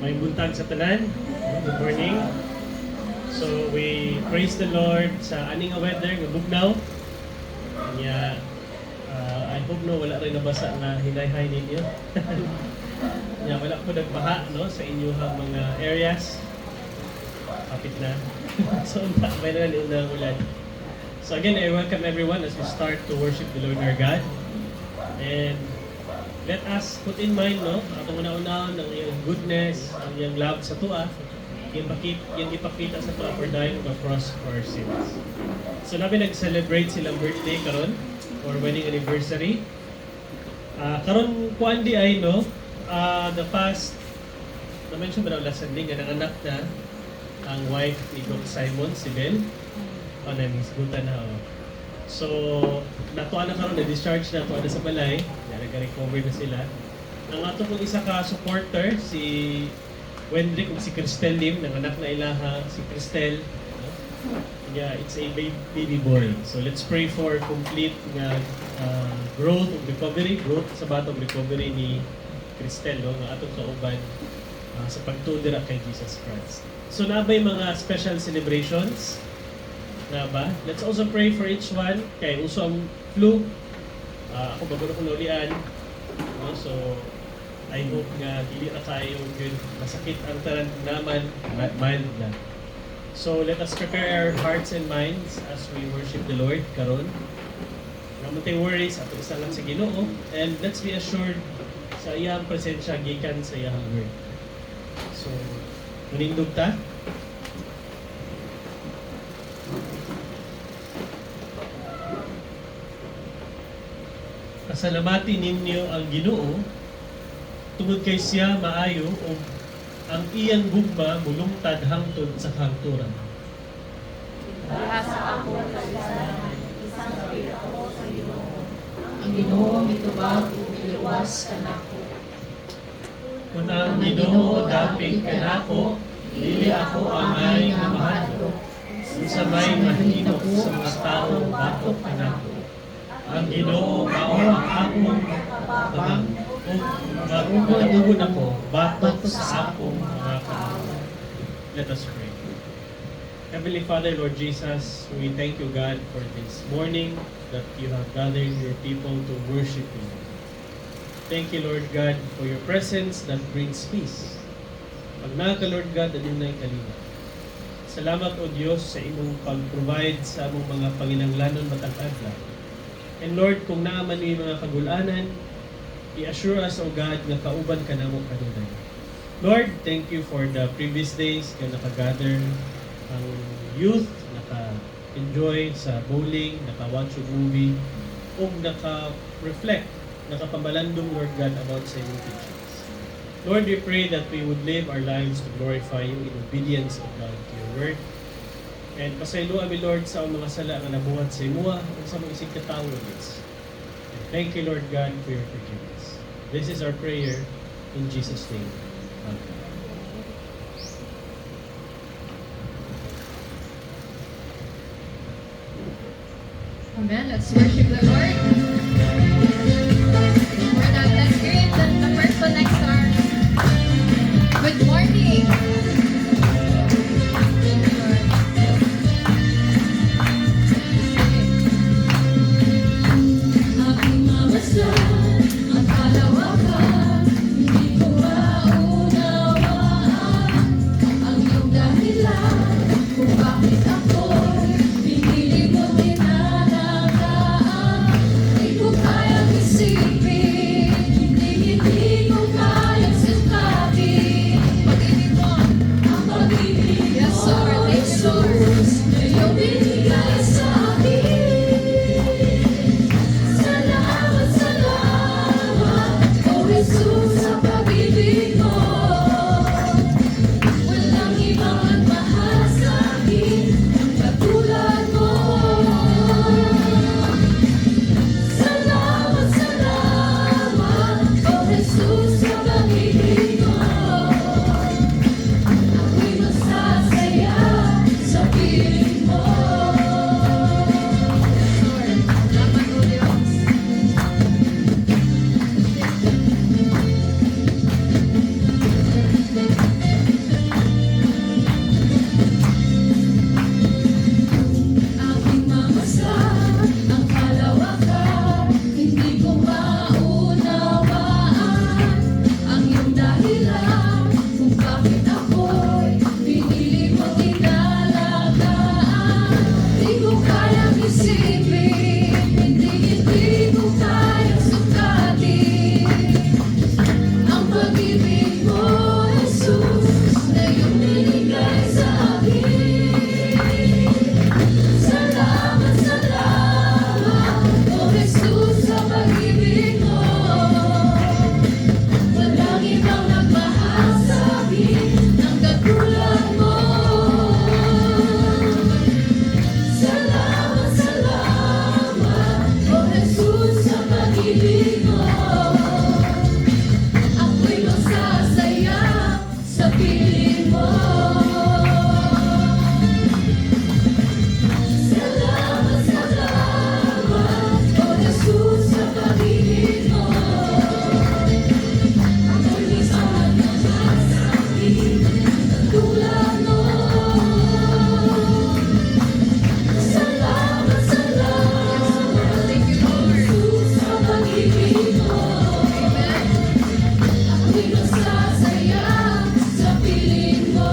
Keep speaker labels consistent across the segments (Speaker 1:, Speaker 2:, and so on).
Speaker 1: May buntag sa tanan. Good morning. So we praise the Lord sa aning nga weather nga bugnaw. Kanya I hope no wala rin nabasa na hinay-hay ninyo. Kanya wala po nagbaha no sa inyong mga areas. Kapit na. So may na ng ulan. So again, I welcome everyone as we start to worship the Lord our God. And let us put in mind, no, atong una-una ng iyong goodness, ang iyong love sa tuwa, yung ipakita sa tuwa for dying on the cross for our sins. So namin nag-celebrate silang birthday karon or wedding anniversary. Karon kuan di ay no, the past na-mention ba na last Sunday nga nanganak na ang wife ni Doc Simon, si Bel. Nanisgutan na. So, natuwa na karon na-discharge na tuwa na sa balay. Nag-recover na sila. Ang ato kong isa ka supporter, si Wendrick o si Cristel Lim, nanganak na ilaha si Cristel. Yeah, it's a baby boy. So let's pray for complete growth of recovery, growth sa batong recovery ni Cristel, no, nga atong kauban sa pagtudira kay Jesus Christ. So nabay mga special celebrations na ba? Let's also pray for each one. Kay uso ang flu. Ako bago na kong naulian. No? So, I hope nga dili na tayo good. Masakit ang tanan naman, mild na. So, let us prepare our hearts and minds as we worship the Lord karon. Namatay worries, ato isa lang sa Ginoo. And let's be assured sa iyang presensya gikan sa iyang word. So, manindog ta. Pasalamati ninyo ang Ginoo tungod kay siya maayo o ang iyang gugma mulungtad hangtod sa kahangturan.
Speaker 2: Diha sa ako kasalanan, isang kapit ako sa Ginoo. Ang Ginoo mitubag ug iluwas kanako.
Speaker 1: Kung ang Ginoo dapig kanako, dili ako amay nga mahadlok. Sa may mahino sa mga tao batok kanako. Ang Ginoo mao ang akong tabang ug matugod ako batok sa akong mga kamao. Let us pray. Heavenly Father, Lord Jesus, we thank you, God, for this morning that you have gathered your people to worship you. Thank you, Lord God, for your presence that brings peace. Pag naka, Lord God, adunay kalina. Salamat, O Diyos, sa imong pag-provide sa among mga panginanglanon matag adlaw. And Lord, kung naaman yung mga kagulanan, i-assure us, O God, na kauban ka na mo kanunay. Lord, thank you for the previous days na nakagather ang youth, naka-enjoy sa bowling, naka-watch a movie, o naka-reflect, nakapamalandong, Lord God, about sa iyong teachings. Lord, we pray that we would live our lives to glorify you in obedience of God to your word. And pasaylo kami, Lord, sa mga sala nga nabuhat sa imuha at sa mga isig katao, Lord. And thank you, Lord God, for your forgiveness. This is our prayer in Jesus' name. Amen.
Speaker 2: Amen. Let's worship the Lord. For that, let's greet the person next to our good morning. Aking mamasdan, ang kalawakan, hindi ko maunawaan ang iyong dahilan kung bakit ako'y pinili mo tinalagaan. Di ko Bakit ako'y pinili mo tinalagaan? Di ko kayang isipin, hindi ko kayang sukatin ang pag-ibig mo, Jesus, na iyong binigay sa akin. Salamat, salamat, O Jesus, sa pag-ibig mo. Walang ibang nagmahal sa akin ng katulad mo. Salamat, salamat, O Jesus, sa pag-ibig mo. Ako'y masasaya sa piling mo. Salamat, salamat, O Jesus, sa pag-ibig mo. Ako'y masasaya sa akin tulad mo. Salamat, salamat, O Jesus, sa pag-ibig mo. Ako'y masasaya sa piling mo.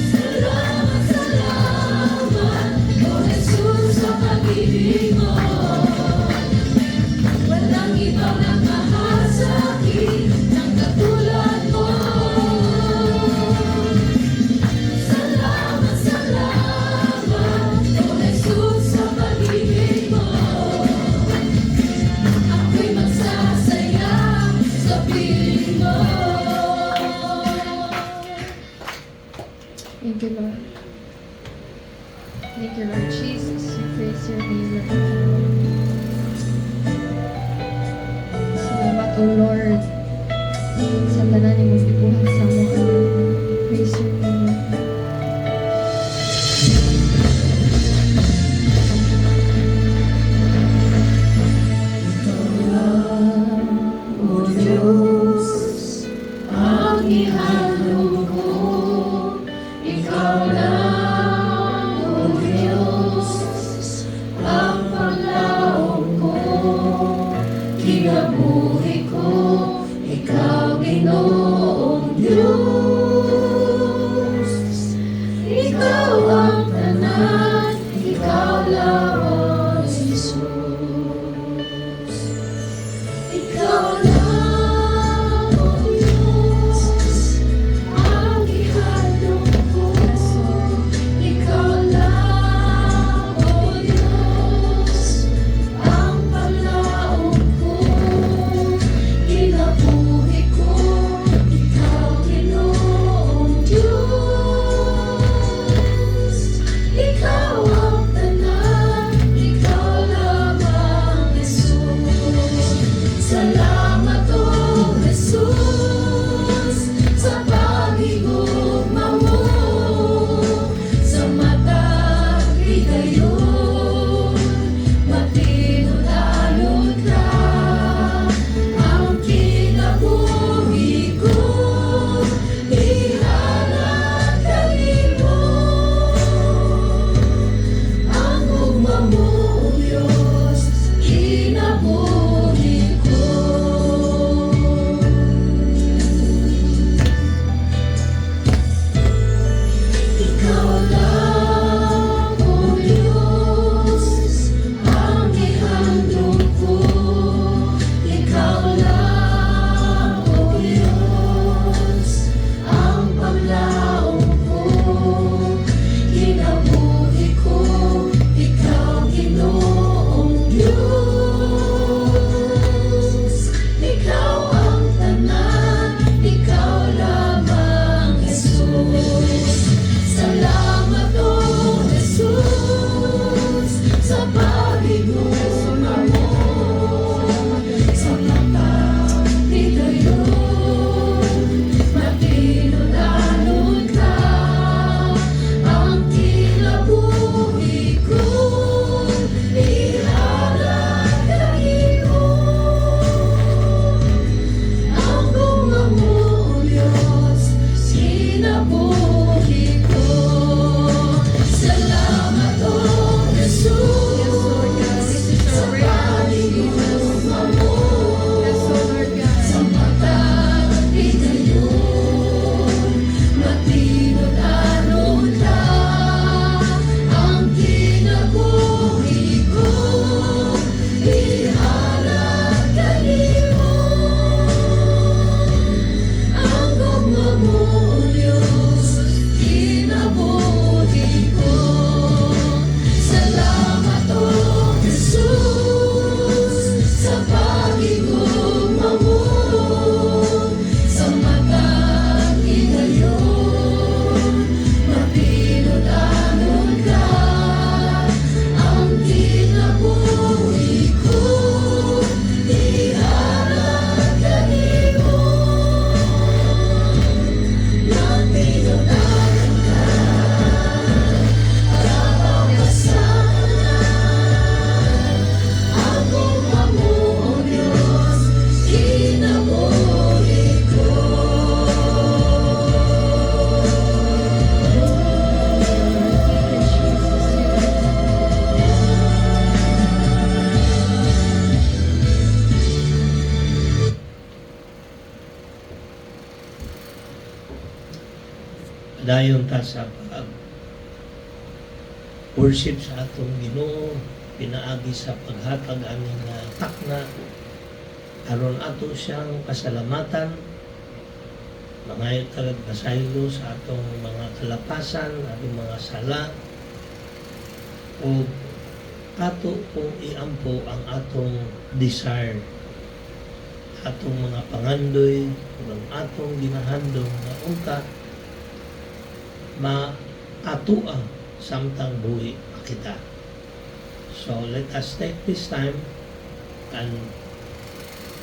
Speaker 2: Salamat, salamat, O Jesus, sa pag-ibig mo. Walang ibang nagmahal sa akin ng katulad mo. Salamat, salamat, O Jesus, sa pag-ibig mo. Ako'y magsasaya sa piling mo.
Speaker 3: Thank you, Lord. Thank you, Lord Jesus. We praise your name, Lord. Salamat, O Lord. Sa tanan ni mong ibuhat sa mo, O Lord. Praise your name, Lord.
Speaker 2: O Diyos, ang ihalong ko, Ikaw lang, O Diyos, ang paglaom ko, kinabuhi ko, Ikaw, Ginoong Diyos.
Speaker 4: Dayon ta sa pag worship sa atong Ginoo, pinaagi sa paghatag ani nga takna aron ato siyang pasalamatan, mga tagad pasaylo sa atong mga kalapasan, atong mga sala, o ato kung iampo ang atong desire, atong mga pangandoy, ang atong ginahandong na unta maatua samtang buhi pa kita. So let us take this time and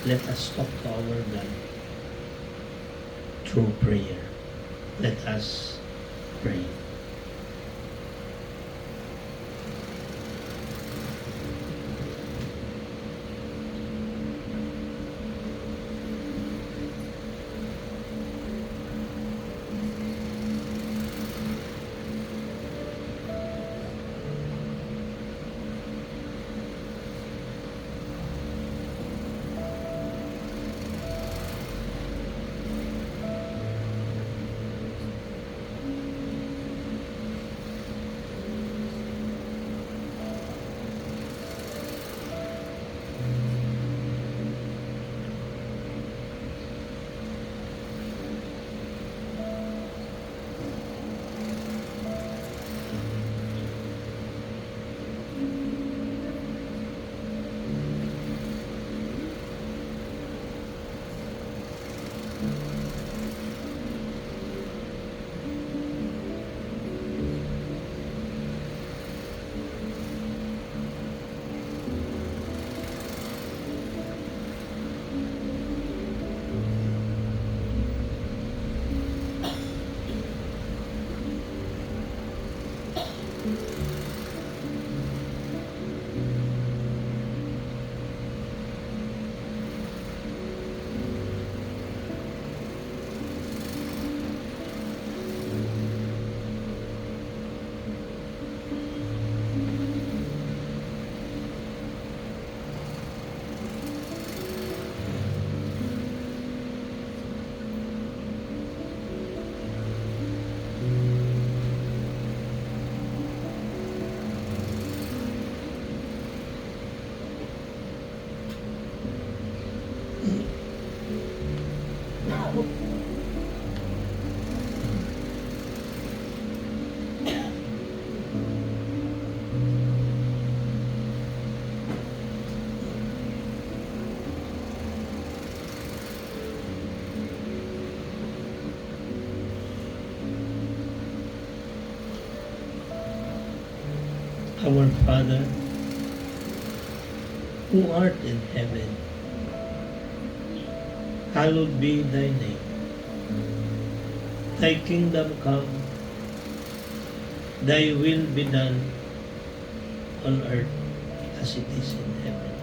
Speaker 4: let us talk to our God through prayer. Let us pray. Our Father, who art in heaven, hallowed be thy name. Thy kingdom come, thy will be done on earth as it is in heaven.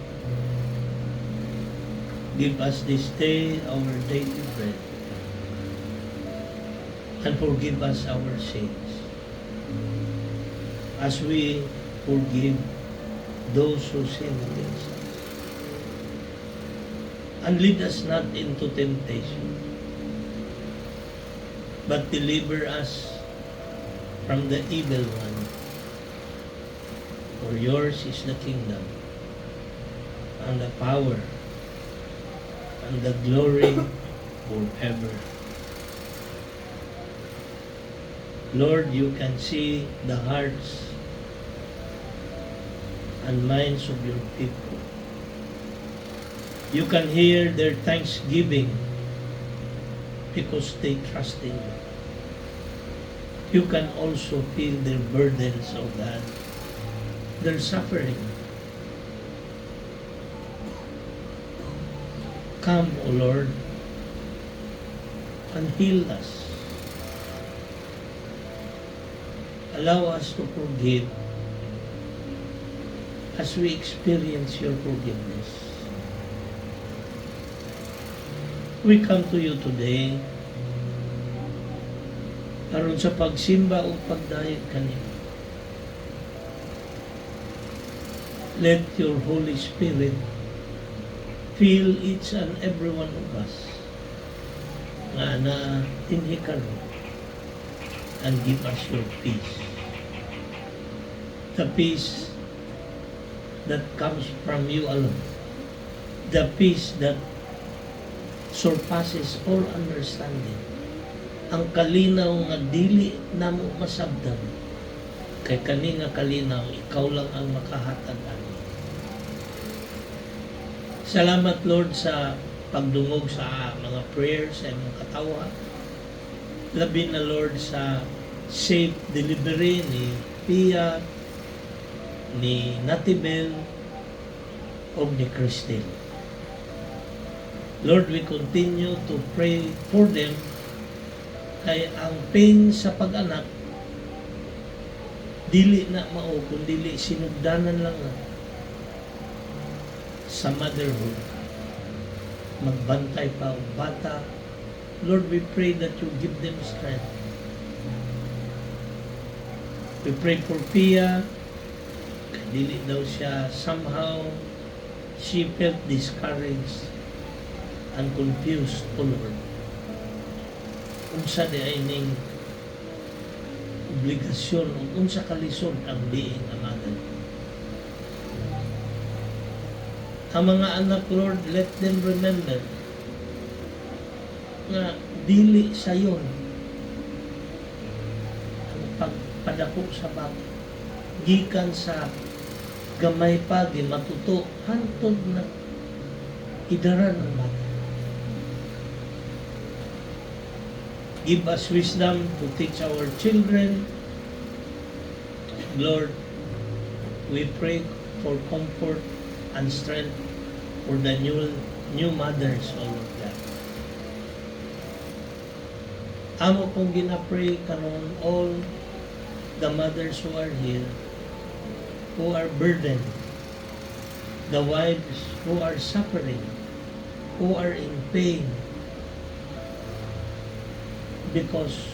Speaker 4: Give us this day our daily bread, and forgive us our sins, as we forgive those who sin against us. And lead us not into temptation, but deliver us from the evil one. For yours is the kingdom, and the power, and the glory forever. Lord, you can see the hearts and minds of your people. You can hear their thanksgiving because they trust in you. You can also feel their burdens, oh God, their suffering. Come, O Lord, and heal us. Allow us to forgive as we experience your forgiveness. We come to you today aron sa pagsimba o pagdayeg kanimo. Let your Holy Spirit fill each and every one of us nga na tinhi karon and give us your peace. The peace that comes from you alone. The peace that surpasses all understanding. Ang kalinaw nga dili namo masabdan. Kay kani nga kalinaw, ikaw lang ang makahatag ani. Salamat Lord sa pagdungog sa mga prayers sa imong katawa. Labi na Lord sa safe delivery ni Pia, ni Natibel, o ni Cristel. Lord, we continue to pray for them kay ang pain sa pag-anak dili na mao kundi sinugdanan lang na sa motherhood. Magbantay pa og bata. Lord, we pray that you give them strength. We pray for Pia. Dili daw siya somehow she felt discouraged and confused, O Lord. Unsa di ay ning obligasyon o unsa kalisod ang being a mother. Ang mga anak, Lord, let them remember nga dili sayon ang pagpadako sa bata. Gikan sa gamay pa, matuto, hantod na idaran ang bata. Give us wisdom to teach our children. Lord, we pray for comfort and strength for the new mothers, all of that. Amo kong ginapray karon all the mothers who are here, who are burdened, the wives who are suffering, who are in pain, because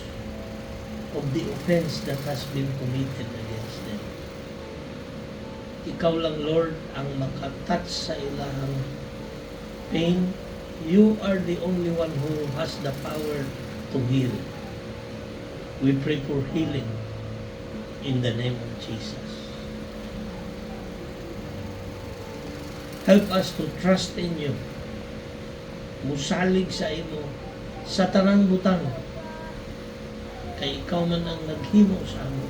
Speaker 4: of the offense that has been committed against them. Ikaw lang, Lord, ang makatouch sa ilahang pain. You are the only one who has the power to heal. We pray for healing in the name of Jesus. Help us to trust in you. Musalig sa imo sa tanang butang. Kay ikaw man ang naghimo sa amo.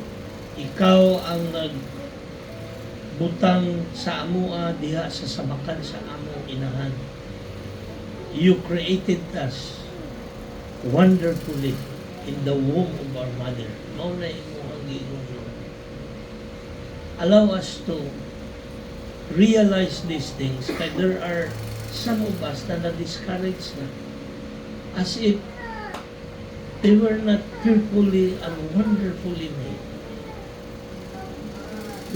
Speaker 4: Ikaw ang nagbutang sa amoa diha sa sabakan sa among inahan. You created us wonderfully in the womb of our mother. Mao na imo ang giingon. Allow us to realize these things. Kaya there are some of us na na-discouraged na as if they were not fearfully and wonderfully made.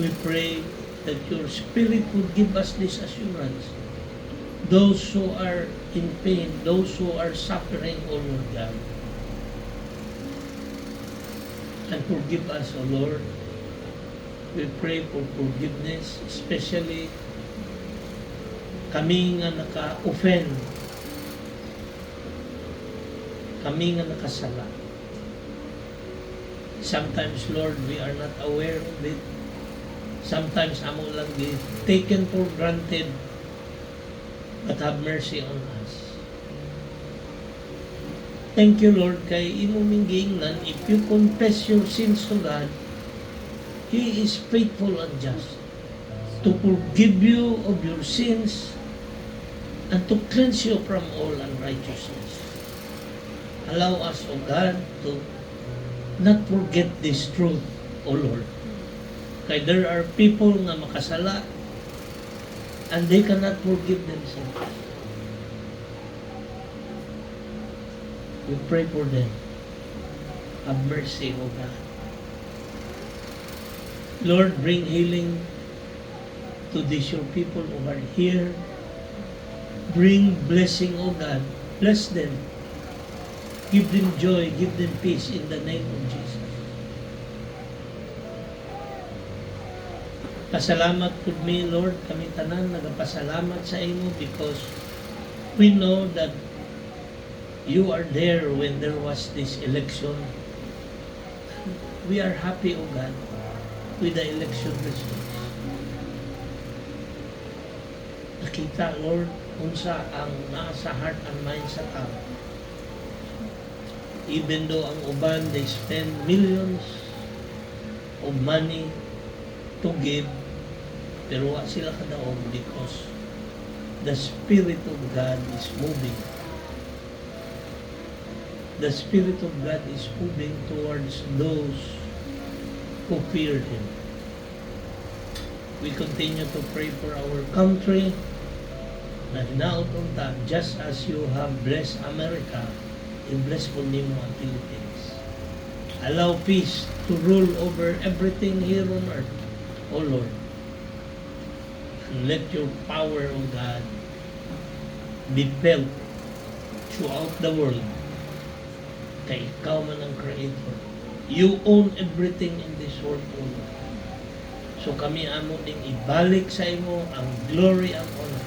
Speaker 4: We pray that your Spirit would give us this assurance. Those who are in pain, those who are suffering, O Lord God, and forgive us, O Lord. We pray for forgiveness, especially kami nga naka-offend, kami nga nakasala. Sometimes, Lord, we are not aware of it. Sometimes, amo lang taken for granted. But have mercy on us. Thank you, Lord, kay imo mingingnan, if you confess your sins to God, He is faithful and just to forgive you of your sins and to cleanse you from all unrighteousness. Allow us, O God, to not forget this truth, O Lord. Kaya there are people nga makasala and they cannot forgive themselves. We pray for them. Have mercy, O God. Lord, bring healing to these your people who are here. Bring blessing, O God. Bless them. Give them joy. Give them peace in the name of Jesus. Pasalamat with me, Lord. Kami tanan nagapasalamat sa imo because we know that you are there when there was this election. we are happy, O God, with the election results. Nakita, Lord, unsa ang nasa heart and mind sa tao. Even though ang uban, they spend millions of money to give, pero wa sila kadaog because the Spirit of God is moving. The Spirit of God is moving towards those who fear Him. We continue to pray for our country, na hinaot unta, just as you have blessed America, i-bless po nimo ang Philippines. Allow peace to rule over everything here on earth, O Lord. And let your power, O God, be felt throughout the world. Kay ikaw man ang Creator. You own everything in this world, O Lord. So kami amo ding ibalik sa imo ang glory and honor.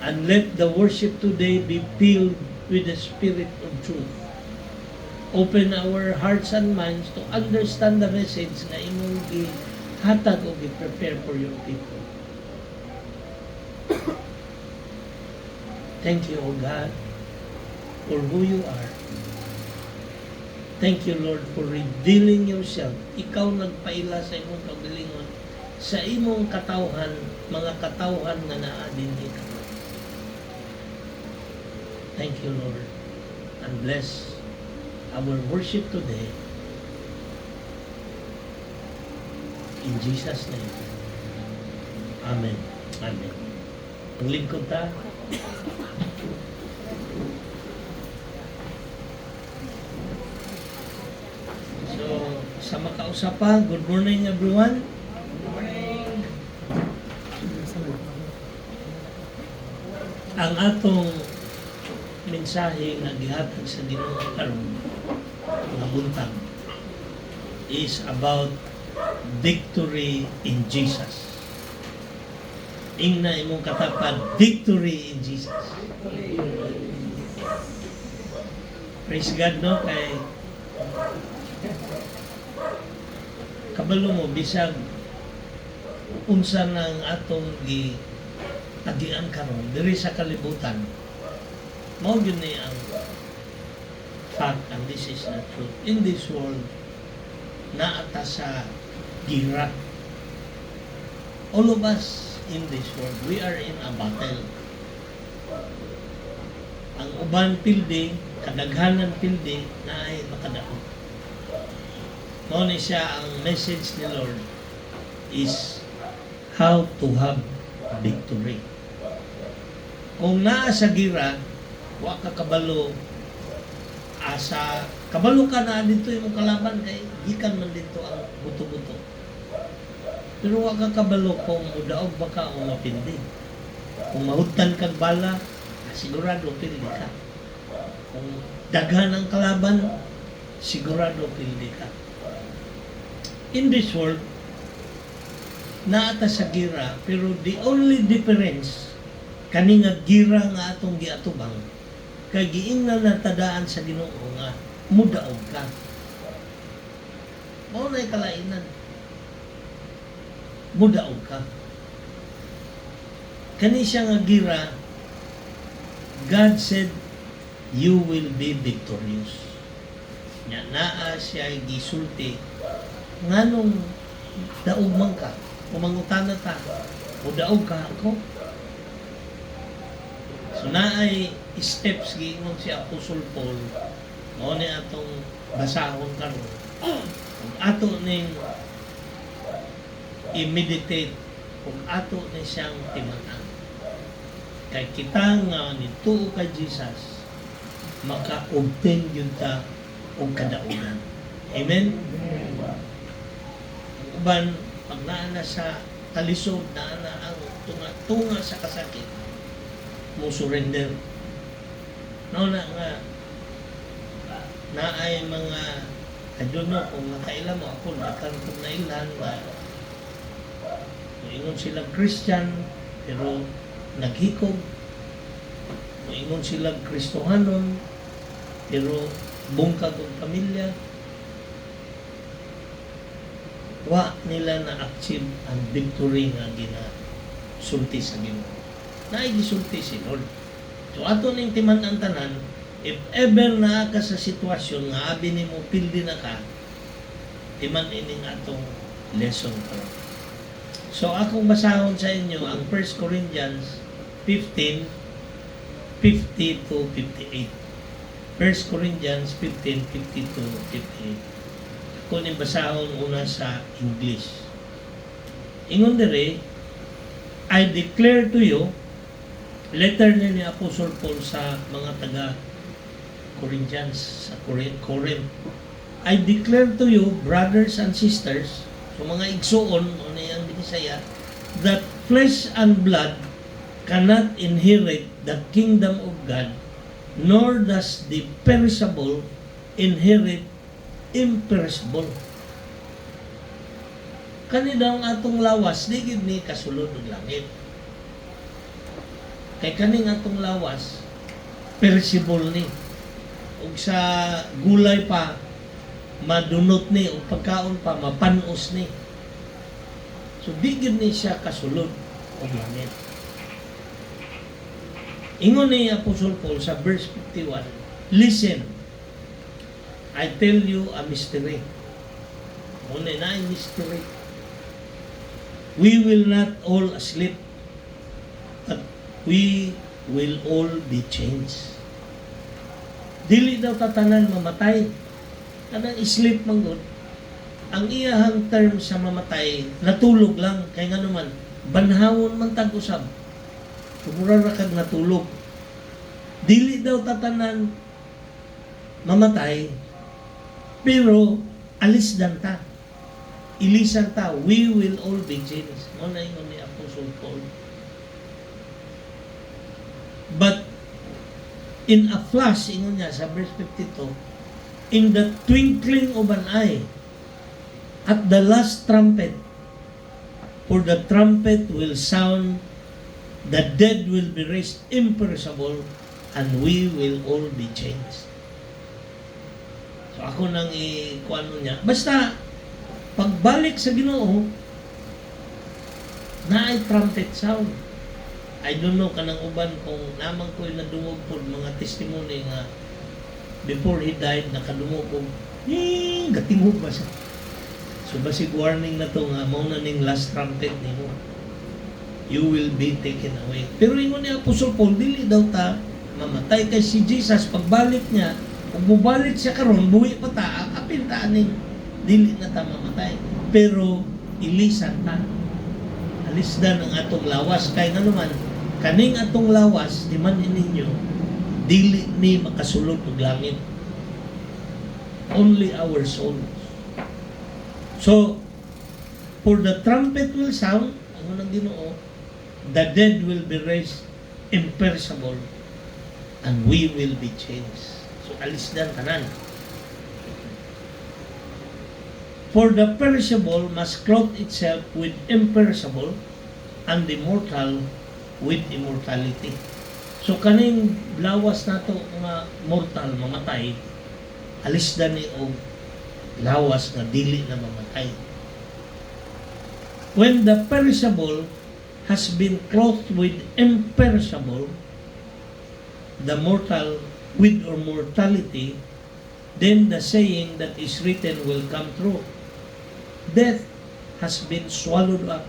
Speaker 4: And let the worship today be filled with the Spirit of truth. Open our hearts and minds to understand the message na imong gihatag o gi-prepare for your people. Thank you, O God, for who you are. Thank you, Lord, for revealing yourself. Ikaw nagpaila sa imong kagalingon, sa imong katawhan, mga katawhan nga naa din ikaw. Thank you, Lord, and bless our worship today. In Jesus' name. Amen. Amen. Ang lingkod ta. So, sa makausapan, good morning everyone. Ang atong mensahe nga gihatag sa Ginoo karon nga buntag is about victory in Jesus. Ingna imong katapat, victory in Jesus. Praise God, no? Kay kabalo mo, bisag unsa nang atong agian karon diri sa kalibutan, mao gyud ni ang fact, and this is the truth. In this world, naata sa gira. All of us in this world, we are in a battle. Ang uban pildi, kadaghanan pildi, na ay makadaog. Mao ni siya ang message ni Lord is how to have victory. Kung naa sa gira, wa ka kabalo, asa kabalo ka na dito imong kalaban kay gikan man dito ang buto-buto. Pero wa ka kabalo kung mudaog ba ka o mapindi. Kung mahutdan kag bala, sigurado pildi ka. Kung daghan ang kalaban, sigurado pildi ka. In this world, naata sa gira, pero the only difference kani nga gira nga atong giatubang kay giingnan na tadaan sa Ginoo nga mudaog ka. Mao nay kalainan. Mudaog ka. Kani siya nga gira, God said, you will be victorious. Nya naa siya gisulti nganong daog man ka, umangutana ta, mudaog ka ako. So naay steps giingon si Apostol Paul, mao ni atong basahon karon. Kung ato ning i-meditate, kung ato ni siyang timan-an. Kay kita nga nituo kay Jesus, maka-obtain yun ta o kadaugan. Amen? Ang uban, pag naana sa kalisod, naana ang tunga sa kasakit, mo surrender. No na nga, naay mga, I don't know kung nakailan mo ako, nakantong na ilan, ingon silang Christian, pero naghikog. Ingon silang Kristohanon, pero bungkag ang pamilya. wa nila na-achieve ang victory nga ginasulti sa Ginoo. Naigisulti si Lord. So ato ning timan ang tanan, if ever naa ka sa sitwasyon nga abi nimo pildi na ka, timan ining atong lesson karon. So akong basahon sa inyo ang 1 Corinthians 15, 50 to 58. 1 Corinthians 15, 50 to 58. Ako ning basahon una sa English. Ingon dere, I declare to you, letter ni Apostle Paul sa mga taga Corinthians, sa Corinth. I declare to you, brothers and sisters, so mga igsoon, ano yung Bisaya, that flesh and blood cannot inherit the kingdom of God, nor does the perishable inherit imperishable. Kani daw ang atong lawas, di gid ni kasulod og langit. Kay kaning atong lawas, perishable ni. Ug sa gulay pa, madunot ni, ug pagkaon pa, mapanos ni. So di gid ni siya kasulod og langit. Ingon ni Apostle Paul sa verse 51, listen, I tell you a mystery. Muna na yung mystery. We will not all sleep, but we will all be changed. Dili daw tatanan mamatay. Kanang sleep man gud. Ang iyahang term sa mamatay, natulog lang. Kaya nga naman, banhawon man tag-usab. Sumura ra kag natulog. Dili daw tatanan mamatay, pero alis dan ta. Ilisan ta. We will all be changed. Muna yung ni Apostle Paul. But in a flash, ingon niya sa verse 52, in the twinkling of an eye, at the last trumpet, for the trumpet will sound, the dead will be raised imperishable, and we will all be changed. So ako nang ikuan mo niya. Basta, pagbalik sa Ginoo, na ay trumpet sound. I don't know kanang uban kung namang ko'y nadungog po mga testimony nga before he died, nakadungog ko, gatingog ba siya? So basig warning na to nga, mauna ning last trumpet ni mo. You will be taken away. Pero ingon ni Apostle Paul, dili daw ta mamatay kay si Jesus pagbalik niya. Kung bubalik siya karon, buhi pa ta, apil ta aning dili na ta mamatay. Pero ilisan ta. Alisdan ang atong lawas. Kaya nga naman, kaning atong lawas, di man ninyo, dili ni makasulod og langit. Only our soul. So, for the trumpet will sound, ano nang Ginoo, the dead will be raised imperishable, and we will be changed. So, alisdan tanan. For the perishable must clothe itself with imperishable, and the mortal with immortality. So kaning lawas nato nga mortal mamatay, alisdan ni og lawas nga dili na mamatay. When the perishable has been clothed with imperishable, the mortal with immortality, then the saying that is written will come true. Death has been swallowed up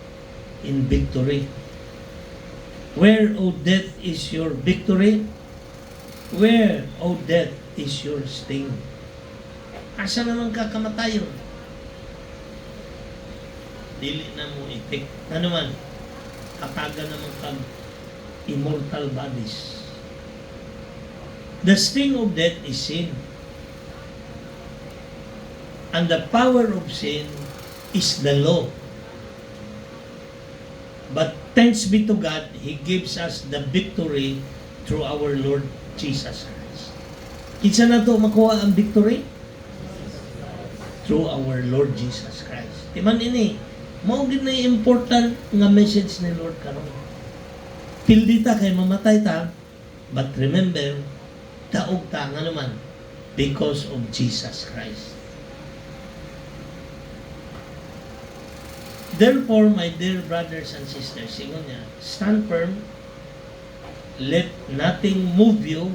Speaker 4: in victory. Where, O death, is your victory? Where, O death, is your sting? Asa naman kakamatayon? Dili na mo itik. Ano man? Kataga naman kag immortal bodies. The sting of death is sin. And the power of sin is the law. But thanks be to God, He gives us the victory through our Lord Jesus Christ. Kinsa na to makuha ang victory? Through our Lord Jesus Christ. Timan ini, mao gid na important nga message ni Lord karon. Pildi ta kay mamatay ta, but remember, taog ta nga naman because of Jesus Christ. Therefore, my dear brothers and sisters, ingon niya, stand firm, let nothing move you,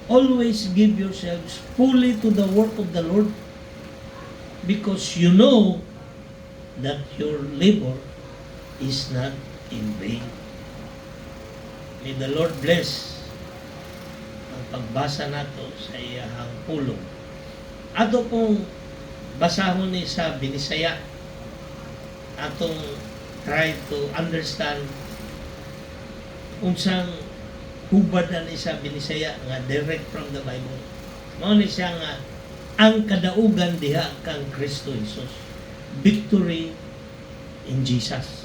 Speaker 4: always give yourselves fully to the work of the Lord, because you know that your labor is not in vain. May the Lord bless ang pagbasa nato sa iyahang pulong. Ato pong basahon ni sa Binisaya, atong try to understand unsang hubad na ni sa Binisaya nga direct from the Bible. Mao ni siya nga ang kadaugan diha kang Kristo Jesus. Victory in Jesus.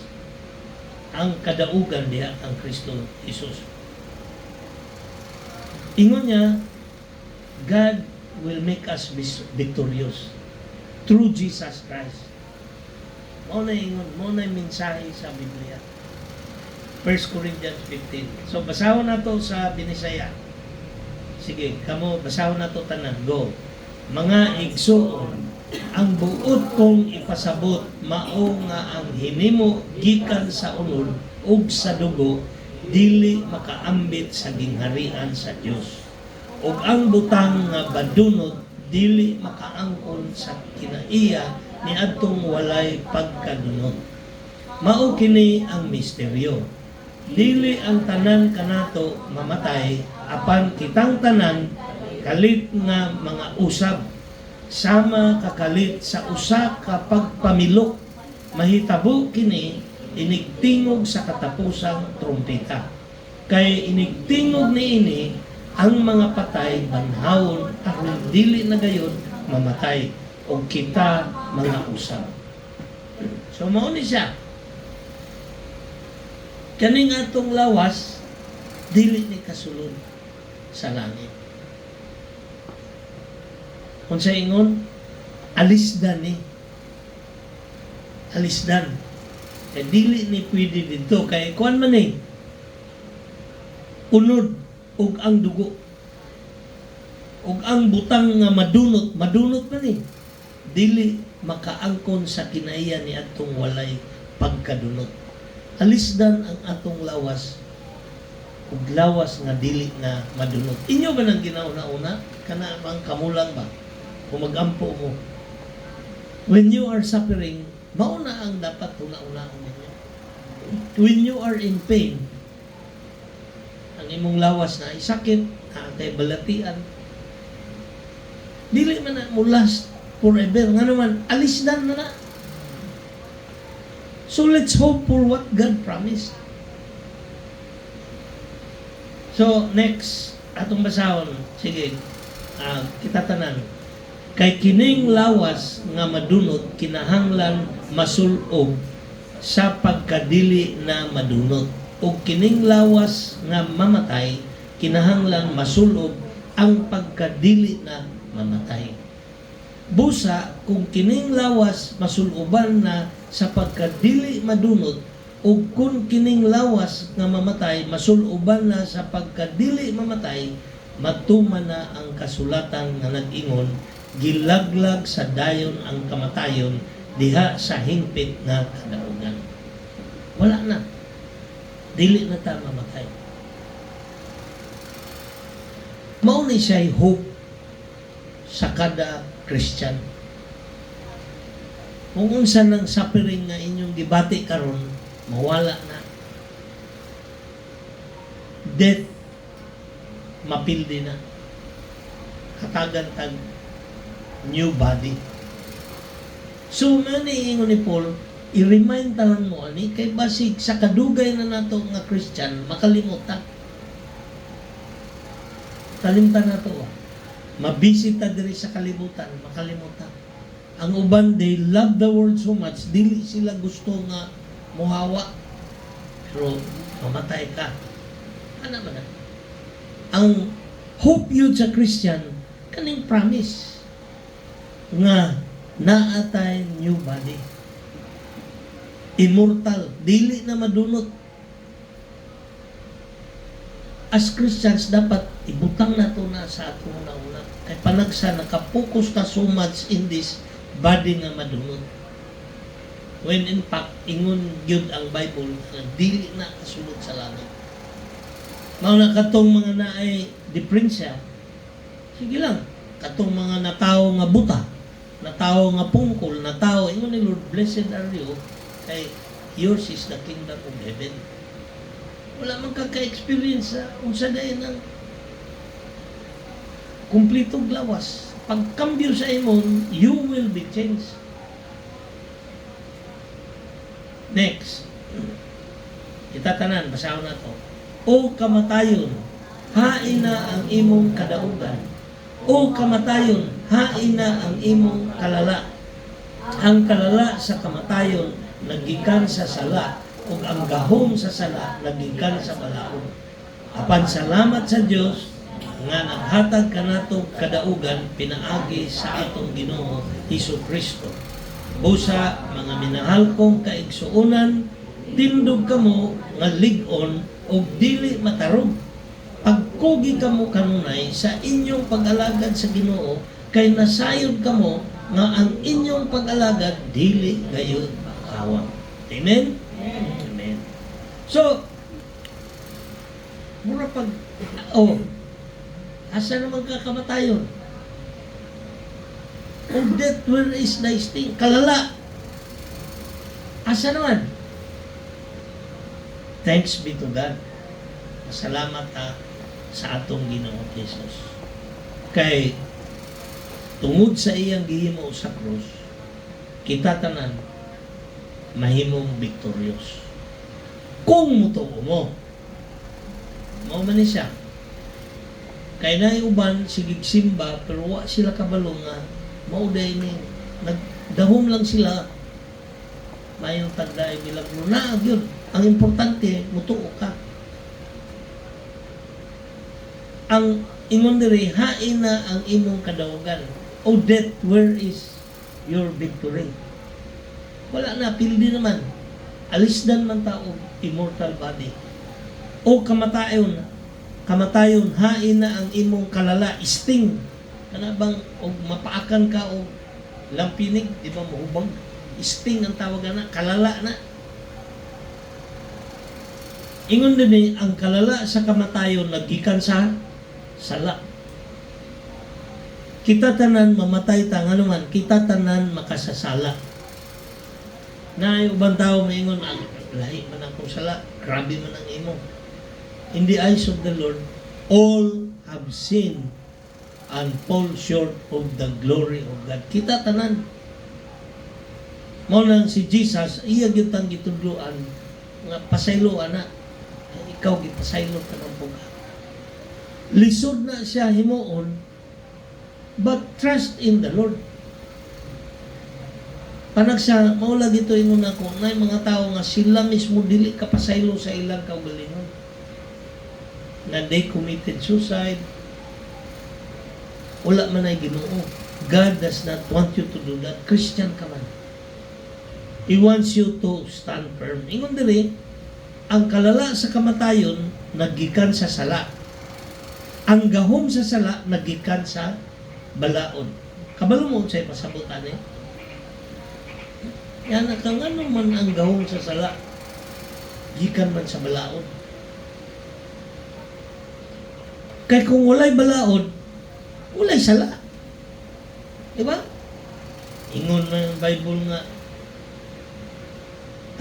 Speaker 4: Ang kadaugan diha kang Kristo Jesus. Ingon niya, God will make us victorious through Jesus Christ. Mao na ingon, mao na mensahe sa Biblia. 1 Corinthians 15. So basahon nato sa Binisaya. Sige, kamo basahon nato tanan. Go. Mga igsoon, ang buot kong ipasabot mao nga ang hinimo gikan sa unod ug sa dugo dili makaambit sa gingharian sa Dios. Ug ang butang nga badunot dili makaangkon sa kinaiya ni adtong walay pagkadunot. Mao kini ang misteryo. Dili ang tanan kanato mamatay, apan kitang tanan kalit nga mga usab, sama kakalit sa usa ka pagpamilok. Mahitabo kini inigtingog sa katapusang trumpeta. Kay inigtingog niini ang mga patay banhawon aron dili na gayon mamatay, o kita mga usab. So mao ni siya. Kaning atong lawas dili ni kasulod sa langit. Kung sa ingon, alisdan ni. Alisdan. Kaya dili ni pwede dito. Kaya kuan man eh. Unod ug ang dugo. Ug ang butang nga madunot. Madunot man eh. Dili makaangkon sa kinaiya ni atong walay pagkadunot. Alisdan ang atong lawas ug lawas nga dili na madunot. Inyo ba nang ginauna-una? Kana bang kamulang ba? Kung mag-ampo mo. When you are suffering, mauna ang dapat una-una ninyo. When you are in pain, ang imong lawas na isakit, kay balatian, dili man na mo last forever. Nga naman, alisdan na na. So let's hope for what God promised. So next, atong basahon. Sige, kita tanan. Kay kining lawas nga madunot kinahanglan masulob sa pagkadili na madunot. O kining lawas nga mamatay kinahanglan masulob ang pagkadili na mamatay. Busa kung kining lawas masuloban na sa pagkadili madunot, o kung kining lawas nga mamatay masuloban na sa pagkadili mamatay, matuman na ang kasulatan nga nag-ingon, gilaglag sa dayon ang kamatayon diha sa hingpit nga kadaugan. Wala na. Dili na ta mamatay. Mao ni siya'y hope sa kada Christian. Kung unsa ng suffering nga inyong gibati karon, mawala na. Death mapildi na. Katagan tag new body. So, mani ingon ni Paul, i-remind talang mo ani kay basig sa kadugay na nato nga Christian makalimot ta. Kalimtan nato. Mabisita diri sa kalibutan, makalimot ta. Ang uban, they love the world so much, dili sila gusto nga muhawa. Pero mamatay ka. Ano ba na? Ang hope yun sa Christian, kaning promise nga naatay new body. Immortal, dili na madunot. As Christians, dapat ibutang na ito na sa atong una-una. Kay panagsa, nakapokus na so much in this body nga madunot. When in fact, ingon gyud ang Bible nga dili na kasulod sa langit. Mao na katong mga naay diferensya. Sige lang, katong mga natawo nga buta, natawo nga pungkol, natawo ingon ni Lord, blessed are you, kay yours is the kingdom of heaven. Wala man kaka-experience sa unsa dayon ng kumplitong lawas. Pagkambyo sa imong, you will be changed. Next. Kita tanan, basahon na to. O kamatayon, hain na ang imong kadaugan. O kamatayon, hain na ang imong kalala. Ang kalala sa kamatayon, nagikan sa sala, ug ang gahom sa sala, nagikan sa balaod. Apan salamat sa Dios nga naghatag kanato kadaugan pinaagi sa atong Ginoo Hesus Kristo. Busa mga minahal kong kaigsuonan, tindog kamo nga lig-on o dili matarog. Pagkugi kamo kanunay sa inyong pag-alagad sa Ginoo, kay nasayod kamo nga ang inyong pag-alagad dili gayud makawang. Amen? Amen. So, mura pag, asa naman kakamatayon? O death, where is thy sting? Kalala. Asa naman? Thanks be to God. Salamat sa atong Ginoo Jesus. Kay tungod sa iyang gihimo sa krus, kita tanan mahimong victorious. Kung mutuo mo, mao man ni siya. Kay naay uban sigig simba pero wa sila kabalo nga mao day ni nagdahom lang sila. Mayong tagday milagro na gyud. Ang importante, mutuo ka. Ang ingon diri, hain na ang imong kadaugan. O death, where is your victory? Wala na, pildi naman. Alisdan man tao, immortal body. O kamatayon, hain na ang imong kalala, sting. Kana bang, o mapaakan ka, o lampinig, di ba mahubang? Sting ang tawag na, kalala na. Ingon din ang kalala sa kamatayon naggikan sa sala. Kita tanan mamatay ta nga naman, kita tanan makasasala. Na yung ubang tao maingon, lahi man akong sala, grabe man ang imo. In the eyes of the Lord, all have sinned and fall short of the glory of God. Kita tanan. Mao nang si Jesus, iya gyud tang gitudloan nga pasayloan na. Ikaw gipasaylot ka ng puga. Lisod na siya himuon, but trust in the Lord. Panag siya, maula dito ingon ako, na mga tao nga sila mismo dili kapasaylo sa ilang kaugalingon. Na they committed suicide. Wala man ay Ginoo. God does not want you to do that. Christian ka man. He wants you to stand firm. Ingon diri, ang kalala sa kamatayon naggikan sa sala. Ang gahom sa sala naggikan sa balaod. Kabalo mo sa pasabutan eh. Yan kang ano man ang gahom sa sala, gikan man sa balaod. Kay kung walay balaod, walay sala. Diba? Ingon na yung Bible nga,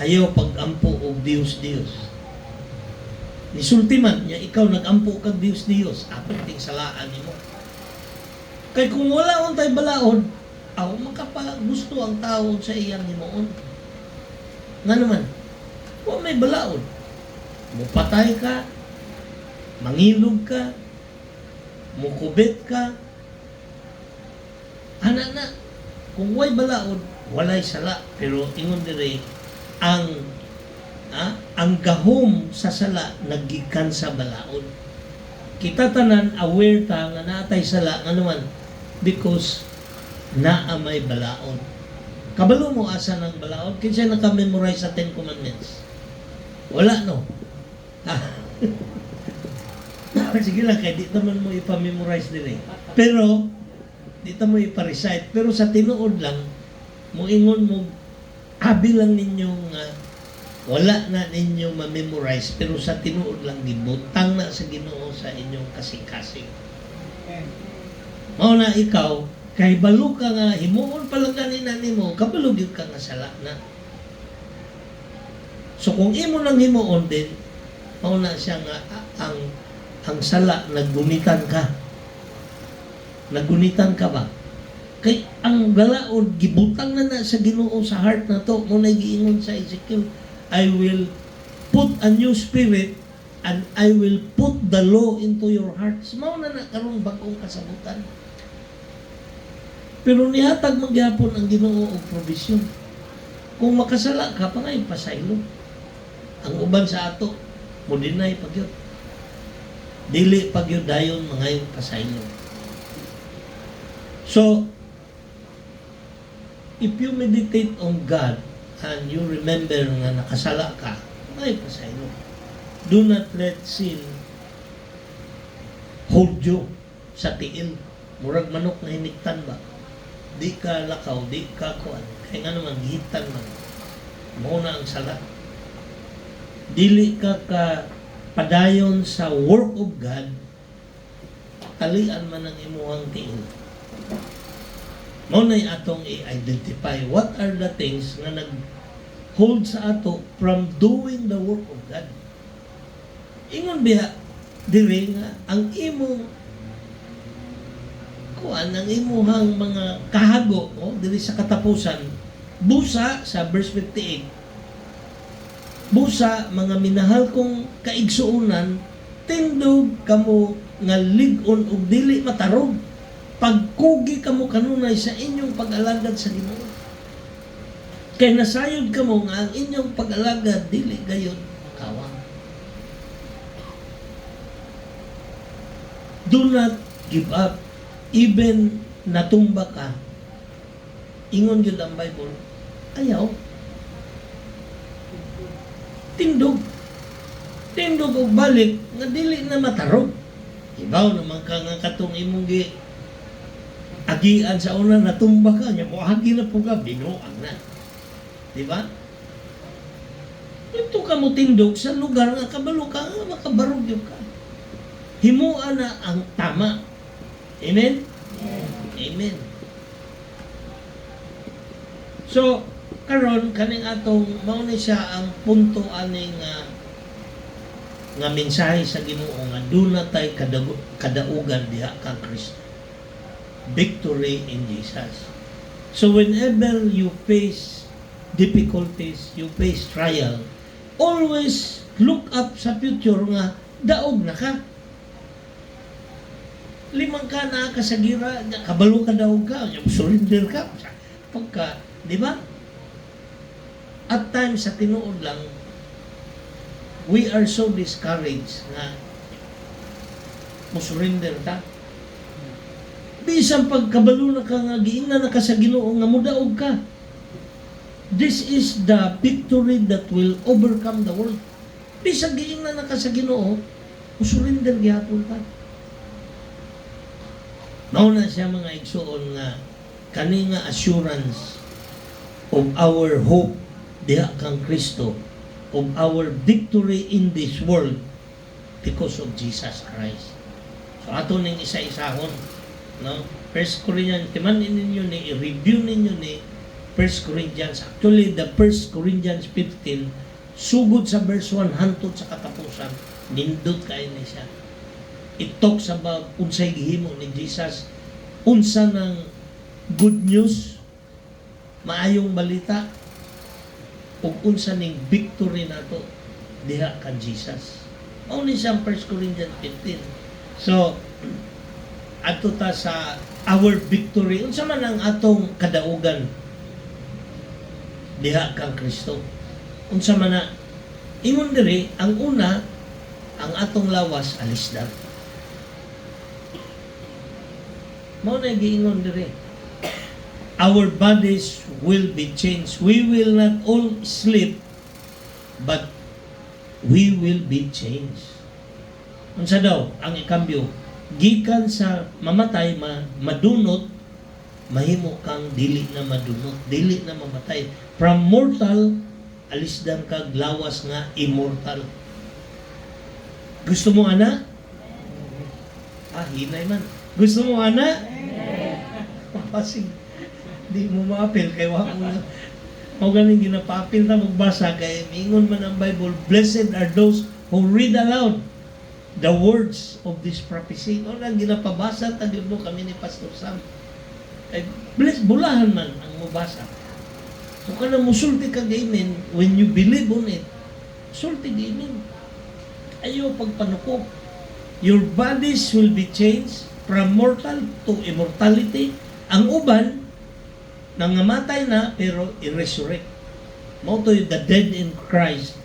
Speaker 4: ayaw pag-ampo o Diyos. Nisulti man niya, ikaw nag-ampo kag Diyos. Apat ting salaan nimo. Kay kung wala on tay balaod, aw makapagusto ang tao sa iyang himuon. Nga naman, kung may balaod, mupatay ka, mangilog ka, mukubit ka, ana na, kung way balaod, walay sala. Pero ingon diri, ang gahom sa sala naggikan sa balaod. Kita tanan aware ta nga naatay sala nga naman because naa may balaod. Kabalo mo asa ng balaod? Kinsa naka-memorize sa 10 Commandments? Wala no. Sige lang kay di naman mo ipa-memorize din eh. Pero, di ta mo ipa-recite. Pero sa tinuod lang, mo ingon mo abi lang ninyo nga wala na ninyo ma-memorize pero sa tinuod lang gibutang na sa Ginoo sa inyong kasing-kasing. Mao na ikaw kay balo ka nga himuon pa lang kanina nimo, kabalo gyud ka nga sala na. So kung imo nang himuon din, mao na siya nga ang sala naggunitan ka. Naggunitan ka ba? Kay ang balaod gibutang na sa Ginoo sa heart na to, mo na giingon sa Ezekiel, I will put a new spirit and I will put the law into your hearts. Mao na karong bagong kasabutan. Pero nihatag magyapon ang Ginoo og provision. Kung makasala ka pa ngay pasaylo. Ang uban sa ato mo deny pagyud. Dili pagyud dayon mga pasaylo. So if you meditate on God and you remember nga nakasala ka, may pasaylo. Do not let sin hold you sa tiil. Murag manok na hiniktan ba? Di ka lakaw, di ka kuan. Kaya nga naman, gihitan man. Muna ang sala. Dili ka padayon sa work of God, talian man ang imuhang tiil. Muna atong i-identify what are the things na nag-hold sa ato from doing the work of God. Ingon biya, diri nga, ang imong kuan ang imuhang mga kahago diri sa katapusan busa sa verse 58 busa mga minahal kong kaigsuunan tindog kamo nga lig-on ug dili matarog pagkugi kamo kanunay sa inyong pag-alagad sa Ginoo kay nasayod kamo nga ang inyong pag-alagad dili gayud makawang. Do not give up. Even natumba ka, ingon yun ang Bible, ayaw. Tindog. Tindog o balik, nga dili na matarog. Ibaw naman ka nga katong imong agian sa una, natumba ka, niya mo agi na po ka, binuang na. Diba? Ito ka mo tindog sa lugar nga kabalo ka, nga makabarog yun ka. Himuan na ang tama. Amen? Amen. So, karon kaning atong mao ni siya ang punto ani nga mensahe sa Ginoo nga do na tay kadaugan diha kang Kristo. Victory in Jesus. So whenever you face difficulties, you face trial, always look up sa future nga daog na ka. Limang ka na kasagira, kabalo ka daw ka, surrender ka. Pagka, di ba? At times sa tinuod lang, we are so discouraged na surrender ka. Bisang pagkabalo na ka nga, giingnan na ka sa Ginoo nga mudaog ka. This is the victory that will overcome the world. Bisang giingnan na ka sa Ginoo, surrender gyapon ka. Mauna siya mga igsuon nga kani nga assurance of our hope diha kang Kristo, of our victory in this world because of Jesus Christ. So ato ning isa-isahon, no? 1 Corinthians, timanin ninyo ni i-review ninyo ni 1 Corinthians. Actually, the 1 Corinthians 15 sugod sa verse 1 hantod sa katapusan, nindot kayo ni siya. It talks about unsay gihimo ni Jesus, unsa ng good news, maayong balita, ug unsa ning victory nato diha kan Jesus. Only sa 1 Corinthians 15. So, ato ta sa our victory, unsa man ang atong kadaugan diha kang Kristo. Unsa man na ingon diri, ang una, ang atong lawas alisdan. Mao na giingon dire. Our bodies will be changed. We will not all sleep, but we will be changed. Unsa daw ang ikambyo? Gikan sa mamatay madunot mahimo kang dili na madunot, dili na mamatay. From mortal, alisdan kag lawas nga immortal. Gusto mo ana? Hinay man. Gusto mo ana? Pasig. Di mo maapil kay wa mo na. Mao ganing ginapapil ta magbasa kay mingon man ang Bible, blessed are those who read aloud the words of this prophecy. O lang ginapabasa ta gyud mo kami ni Pastor Sam. Ay bless bulahan man ang mubasa. So kana musulti ka amen when you believe on it. Sulti amen. Ayo pagpanuko. Your bodies will be changed from mortal to immortality. Ang uban nangamatay na pero i-resurrect. Mao to the dead in Christ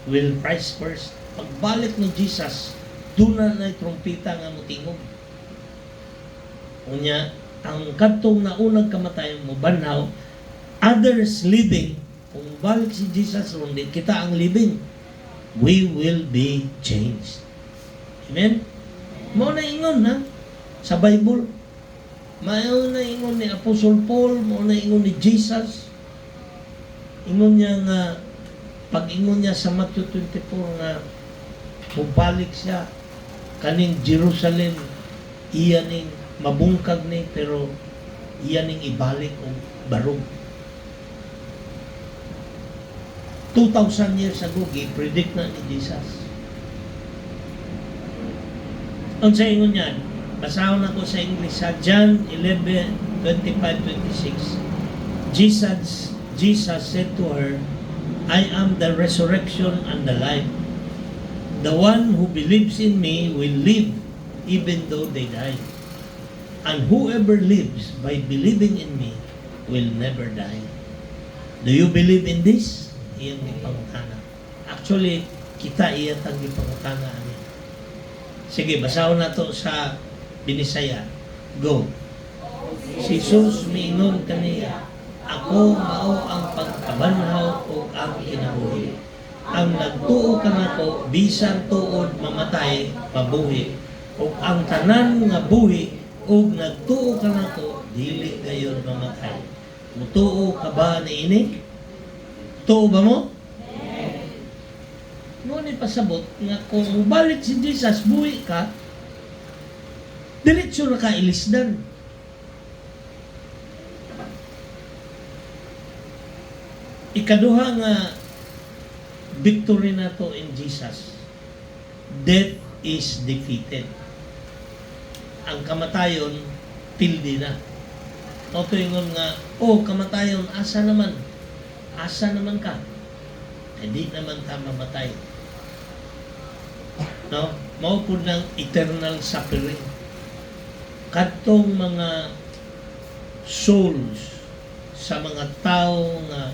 Speaker 4: will rise first. Pagbalik ni Jesus, duna na trumpeta nga motingog. Unya, ang kadtong naunang kamatayon mo banhaw, others living, kung balik si Jesus rundi, kita ang living, we will be changed. Amen? Mao na ingon ha sa Bible. Mao na ingon ni Apostle Paul, mao na ingon ni Jesus. Ingon niya nga pag-ingon niya sa Matthew 24 nga mubalik siya kaning Jerusalem, iya ning mabungkag ni pero iya ning ibalik og barog. 2,000 years ago gi-predict na ni Jesus. Ang sa ingon niyan, basahon ako sa English sa John 11:25-26. Jesus said to her, I am the resurrection and the life. The one who believes in me will live even though they die. And whoever lives by believing in me will never die. Do you believe in this? Iyang gipangutana. Actually, kita iyang gipangutana ani. Sige, basahon nato sa Binisaya. Go. Si Jesus miingon kaniya, ako mao ang pagkabanhaw o ang kinabuhi. Ang nagtuo ka nako bisan tuod mamatay mabuhi. O ang tanan nga buhi o nagtuo ka nako dili gayon mamatay. Mutuo ka ba niini? Tuo ba mo? Ngunit pasabot nga kung balik si Jesus buhi ka, diretso na ka ilisdan. Ikaduha nga victory na to in Jesus. Death is defeated. Ang kamatayon, pildi na. O ingon nga, kamatayon, asa naman? Asa naman ka? Hindi naman ka mamatay. No? Mao po ng eternal suffering. Kadtong mga souls sa mga tao nga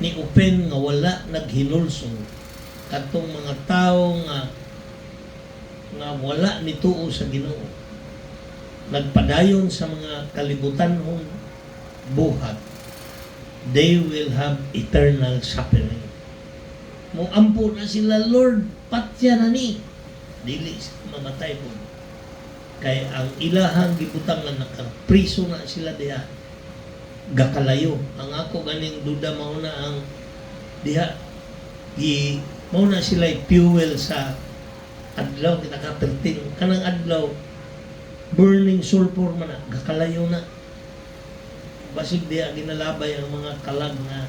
Speaker 4: ni open nga wala naghinulsong, kadtong mga tao nga wala nituo sa Ginoo, nagpadayon sa mga kalibutanhong buhat, they will have eternal suffering. Muampo na sila, Lord, patya na ni. Dili mamatay po. Kaya ang ilahang gibutangan nakapriso na sila diha. Gakalayo. Ang ako ganing duda mao na ang diha mao na sila fuel sa adlaw kita kaperting. Kanang adlaw burning sulfur man na. Gakalayo na. Basig diha ginalabay ang mga kalag na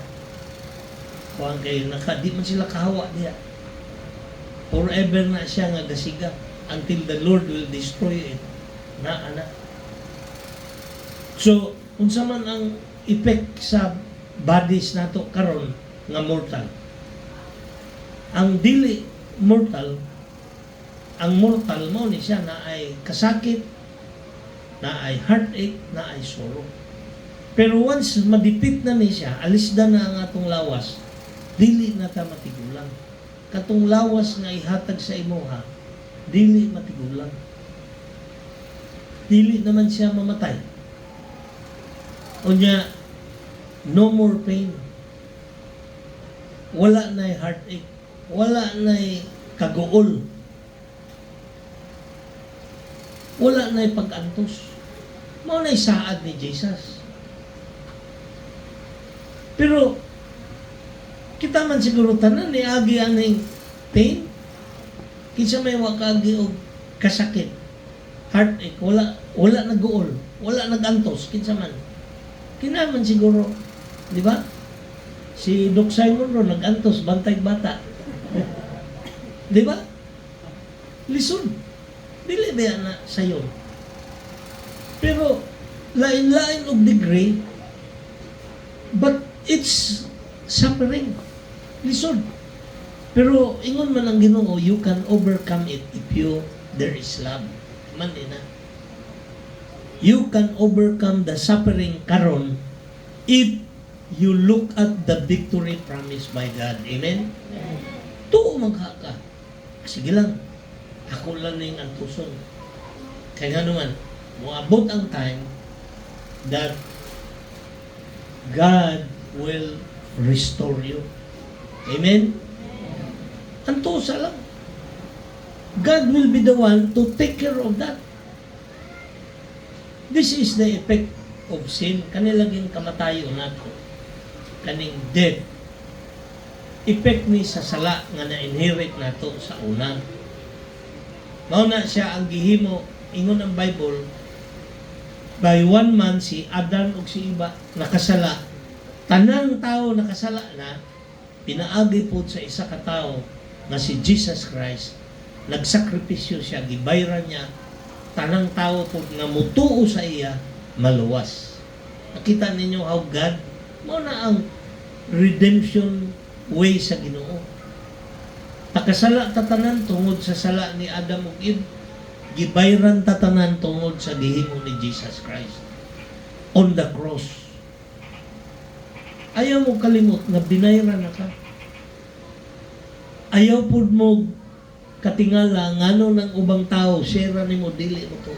Speaker 4: kuan kay di man sila kahawa diha. Forever na siya nga gasiga until the Lord will destroy it. Ana. So, unsa man ang effect sa bodies nato karon nga mortal. Ang dili mortal, ang mortal mo ni siya na ay kasakit, na ay heartache, na ay sorrow. Pero once madipit na ni siya, alisda na ang atong lawas, dili na ta matigulang. Katong lawas nga ihatag sa imuha, dili matigulang. Dili naman siya mamatay. Unya, no more pain. Wala na'y heartache. Wala na'y kaguol. Wala na'y pag-antos. Mao na isaad ni Jesus. Pero kita man siguro tanan ni agi aning pain. Kinsa may wa kaagi og kasakit. Heartache, wala nag-uol, wala nag-antos, kinsa man. Kinaman siguro, di ba? Si Doc Simon ro nag-antos bantay bata. Di ba? Lisod. Dili ba na sayo? Pero lain-lain og degree, but it's suffering. Lisod. Pero ingon man ang Ginoo, you can overcome it if there is love. Man ina. You can overcome the suffering karon if you look at the victory promised by God. Amen? Tuo magha ka. Sige lang. Ako lang ning antuson. Kaya nga naman, moabot ang time that God will restore you. Amen? Antusa lang. God will be the one to take care of that. This is the effect of sin. Kanilaging kamatayo nato. Kaning death. Effect ni sa sala nga na-inherit nato sa una. Mao na siya ang gihimo, ingon ang Bible, by one man si Adan ug si Eva nakasala. Tanang tao nakasala na, pinaagi po sa isa ka tao nga si Jesus Christ. Nagsakripisyo siya, gibayran niya, tanang tao po nga mutuo sa iya, maluwas. Nakita ninyo how God, mo na ang redemption way sa Ginoo. Nakasala tatanan tungod sa sala ni Adam ug Eve, gibayran tatanan tungod sa gihimo ni Jesus Christ on the cross. Ayaw mo kalimot na binayran na ka. Ayaw po mo katingala ngano ng ubang tao sira nimo dili mo to.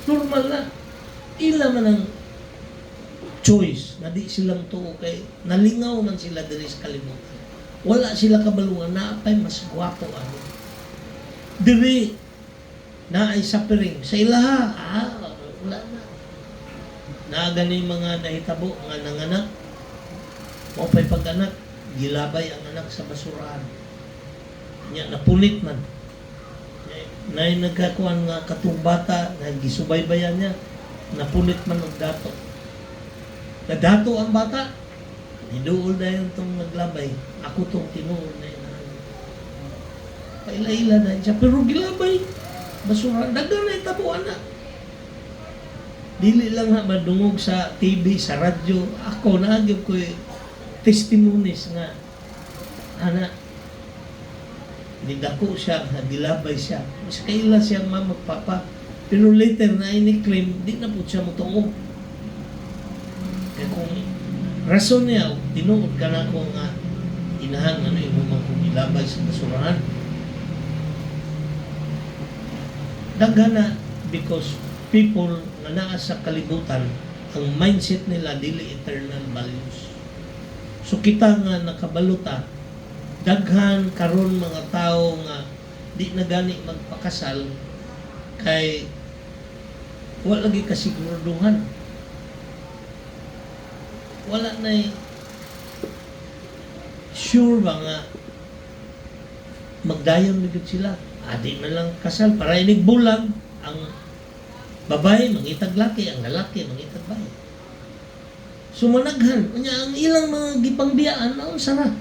Speaker 4: Normal na. Ila man ang choice na di silang tuo kay nalingaw man sila diri sa kalibutan. Wala sila kabalungan na apay mas gwapo ano. Diri na ay suffering sa ilaha. Wala na. Naagani mga nahitabo nga nanganak. O pa'y pag-anak, gilabay ang anak sa basurahan. Nya napunit man. Nay nagkakuan nga katong bata, nagisubaybayan niya, napunit man og dato. Nadato ang bata, niduol na yung itong naglabay. Ako itong tinuol na yun. Paila-ila na siya, pero gilabay. Basurahan, dagan na itabuan na. Dili lang na madungog sa TV, sa radyo. Ako, naagib ko testimonies nga, ana, nidako siya, nagilabay siya. Mas kaila siyang mamagpapa. Pero later na ini-claim, di na po siya mutungog. Kaya kung rason niya, tinuod ka na ko nga, inahan, ano yung mga kong ilabay sa basurahan. Daghan na, because people na naa sa kalibutan, ang mindset nila dili eternal values. So kita nga nakabaluta, daghan karon mga tao nga di na gani magpakasal kay wala lagi kasiguraduhan. Wala na sure ba nga magdayon na sila. Adi na lang kasal para inig bulag ang babae mangitag laki, ang lalaki mangitag babae. Sumanaghan, ang ilang mga gipangbiyaan na sara.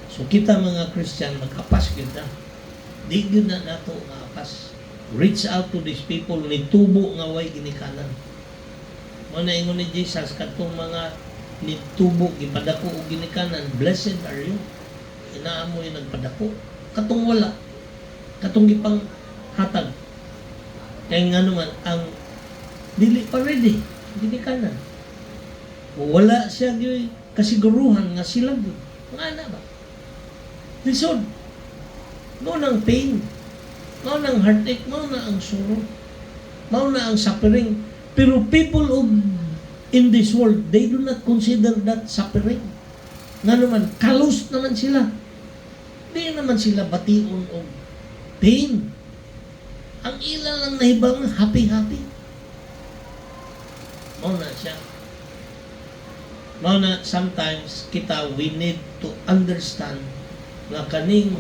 Speaker 4: So kita mga Christian mag-apas gyud na. Di gyud na nato nga apas. Reach out to these people ni tubo nga way ginikanan. Mo na ingon ni Jesus katong mga ni tubo gipadako og ginikanan, blessed are you. Inaamoy nagpadako. Katong wala. Katong gipang hatag. Kaya nga naman, ang dili pa ready, ginikanan. Wala siya yung kasiguruhan nga sila doon. Nga na ba? Lisod. Mao na ang pain. Mao na ang heartache. Mao na ang sorrow. Mao na ang suffering. Pero people in this world, they do not consider that suffering. Nga naman, kalos naman sila. Di naman sila bation o pain. Ang ilan lang nahibang happy-happy. Mao na siya. Mao na sometimes kita we need to understand nga kaning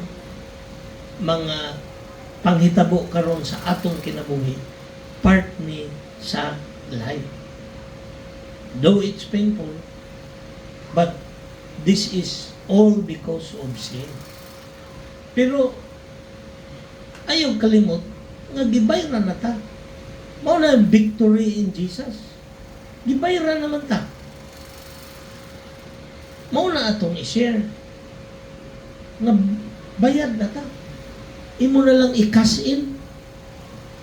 Speaker 4: mga panghitabo karon sa atong kinabuhi part ni sa life. Though it's painful, but this is all because of sin. Pero ayaw kalimot nga gibayran na ta. Mao na ang victory in Jesus. Gibayran naman ta. Mao na atong i-share nga bayad na ta. Imo na lang i-cash in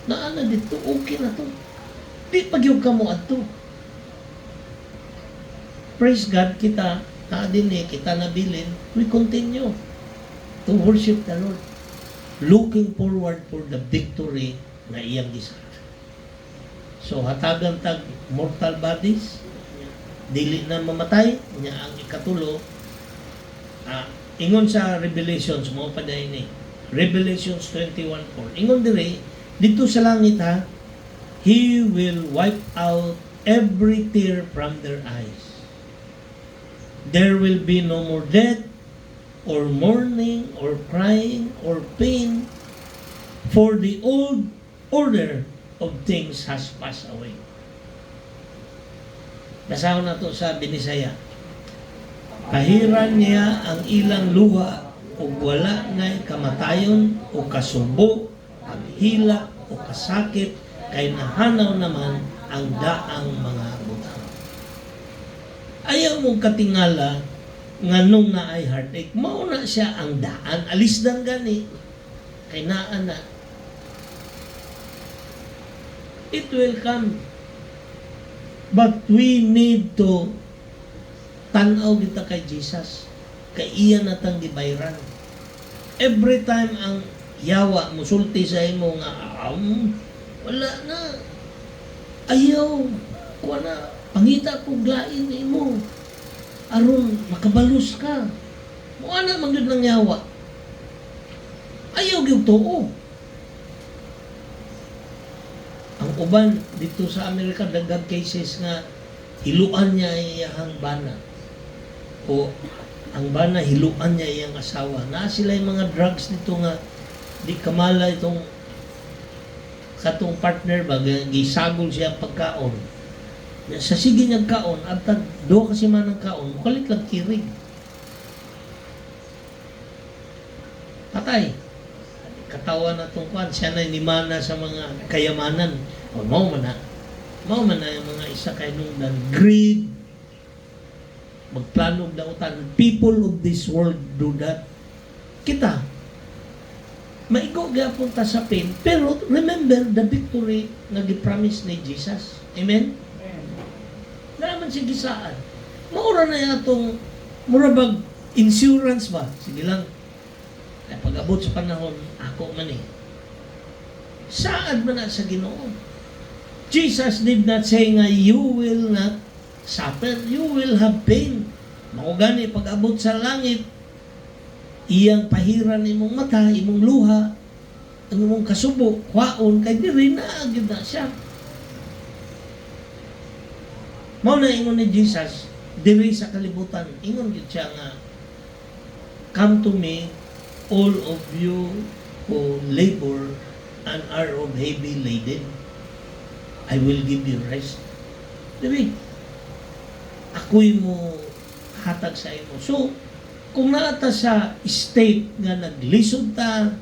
Speaker 4: na ana dito, okay na to. Di pagyog ka mo adto. Praise God, kita naadini, kita nabilin, we continue to worship the Lord. Looking forward for the victory na iyang gisara. So, hatagan tag mortal bodies, dili na mamatay, niya ang ikatulo, ingon sa Revelations, mo pa dahil ni, Revelations 21:4. Ingon dire, dito sa langit ha, He will wipe out every tear from their eyes. There will be no more death, or mourning, or crying, or pain, for the old order of things has passed away. Basahon na to sa Binisaya. Pahiran niya ang ilang luha, ug wala na'y kamatayon, o kasubo, paghila, o kasakit, kay nahanaw naman ang daang mga butang. Ayaw mong katingala nga nung na ay heartache, mauna siya ang daan, alis dan gani, kay naan na. It will come. But we need to tanaw kita kay Jesus. Kay iya natang gibayran. Every time ang yawa, musulti sa imo nga, wala na. Ayaw, kuha na, pangita ko glain imo. Aron, makabalus ka. Mukha na magyud ng yawa. Ayaw gyud tuo. Ang uban dito sa Amerika, daghang cases nga hiluan niya iyang bana. O ang bana hiluan niya iyang asawa. Na sila yung mga drugs dito nga di kamala itong katong partner ba, gisagol siya pagkaon. Sa sige niyang kaon, at do kasi man ang kaon, mukalit lang kirig. Patay. Katawan na itong kwan, siya na inimana sa mga kayamanan. O, mau man na yung mga isa kay nung greed, magplanog na utan. People of this world do that. Kita, maigo gyapon ta sa pain, pero remember the victory na gipromise ni Jesus. Amen? Naman si gisaan. Maura na yan itong murabag insurance ba? Sige lang. Ay pag-abot sa panahon, ako man eh. Saan man na sa Ginoo? Jesus did not say nga, you will not suffer, you will have pain. Maugani, pag-abot sa langit, iyang pahiran imong mata, imong luha, ang imong kasubo, kwaon, kay diri na, agad na siya. Mao na ingon ni Jesus, diri sa kalibutan, ingon gid siya nga, come to me, all of you who labor and are of heavy laden, I will give you rest. Diri, ako'y mo hatag sa imo. So, kung naata sa state nga naglisod ta,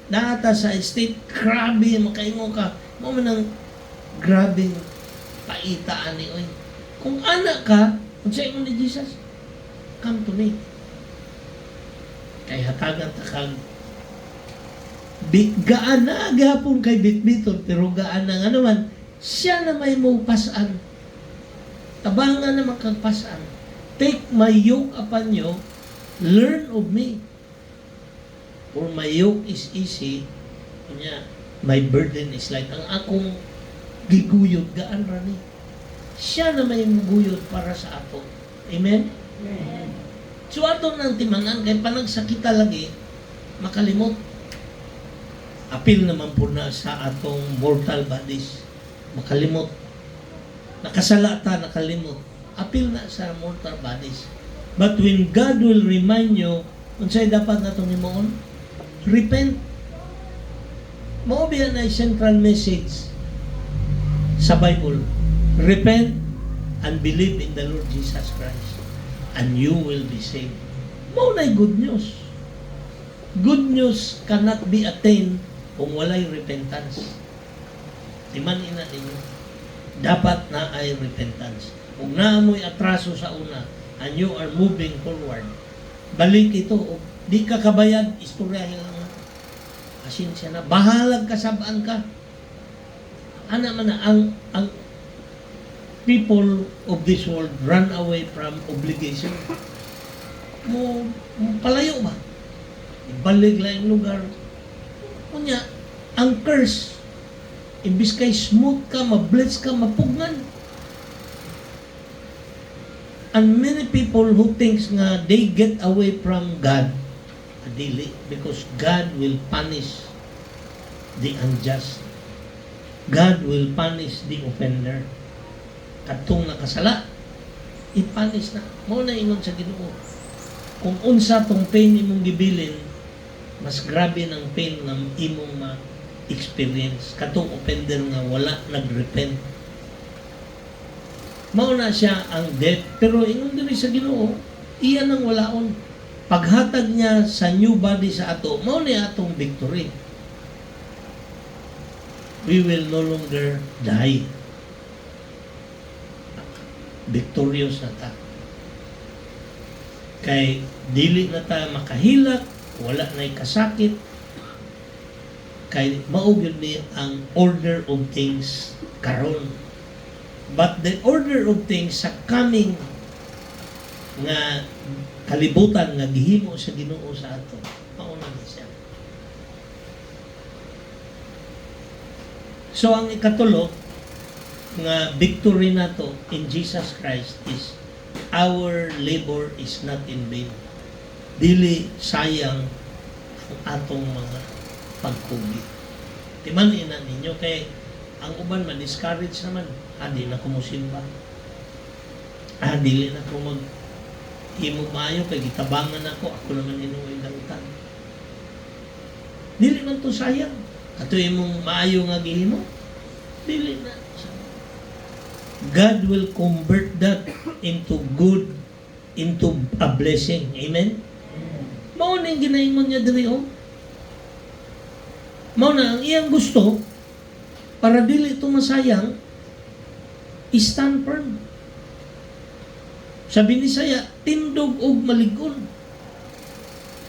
Speaker 4: naata sa state, grabe, makaingo ka, mo man ang grabing paitaan ni oy. Kung anak ka, kung sa ingon ni Jesus, come to me. Kay hatagan ta kag gaan na gapon kay bitbiton, pero gaan na nga naman, siya na may maupasan. Tabangan na makagpasan. Take my yoke upon you, learn of me. For my yoke is easy, my burden is light. Ang akong giguyod, gaan rani. Siya na may guyod para sa ato. Amen?
Speaker 2: Amen.
Speaker 4: So ato nang timanan, kay panagsakita lagi, makalimot. apil naman po na sa atong mortal bodies. Makalimot. Nakasala ta, nakalimot. Apil na sa mortal bodies. But when God will remind you, unsay dapat natong himuon? Repent. Mao biya na central message sa Bible. Repent and believe in the Lord Jesus Christ, and you will be saved. Mao na good news. Good news cannot be attained kung walay repentance. Timan ina ninyo. Dapat na ay repentance. Kung naamoy atraso sa una, and you are moving forward, balik ito. Di ka kabayad, istoryahin lang. Asensya na. Bahalag kasabaan ka. Ana man na, ang people of this world run away from obligation. Mo palayo ba? Ibalik lang yung lugar. Kunya, ang curse, imbis kay smooth ka, mablitz ka, mapugnan. And many people who thinks nga they get away from God, adili, because God will punish the unjust. God will punish the offender. Katong nakasala, i-punish na. Mao na ingon sa Ginoo. Kung unsa tong pain imong gibilin, mas grabe ng pain ng imong ma-experience. Katong offender nga wala nag-repent. Mao na siya ang death. Pero ingon diri sa Ginoo, iyan ang walaon. Paghatag niya sa new body sa ato, mao ni atong victory. We will no longer die. Victorious na ta. Kay dili na ta makahilak, wala na'y kasakit. Kay maugid ni ang order of things karon. But the order of things sa coming nga kalibutan nga gihimo sa Ginoo sa ato, mauna na siya. So ang ikatulo nga victory nato in Jesus Christ is our labor is not in vain. Dili sayang ang atong mga pagkugi. Timan ina ninyo kay ang uban ma-discourage naman. Di na ko musimba. Dili na ko mag himo maayo kay gitabangan ako naman inuwi dalutan. Dili man to sayang. Ato imong maayo nga gihimo. Dili na. God will convert that into good, into a blessing. Amen? Mao ning ginaingon niya diri Mao na ang iyang gusto para dili ito masayang, stand firm. Sabi ni Saya, tindog og malig-on.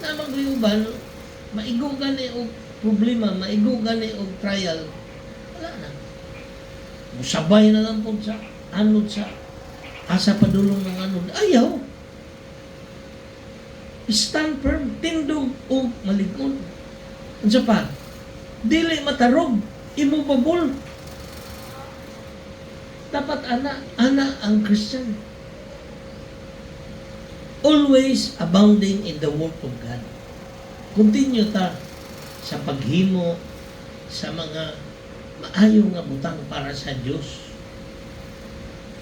Speaker 4: Namang gayuban, maigo gani og problema, maigo gani og trial. Wala na. Musabay na lang po sa anod sa asa padulong ng anod. Ayaw. Stand firm, tindog o malig-on. Unsa pa? Dili matarog, immovable. Dapat ana ang Christian. Always abounding in the work of God. Continue ta sa paghimo sa mga maayo nga butang para sa Diyos.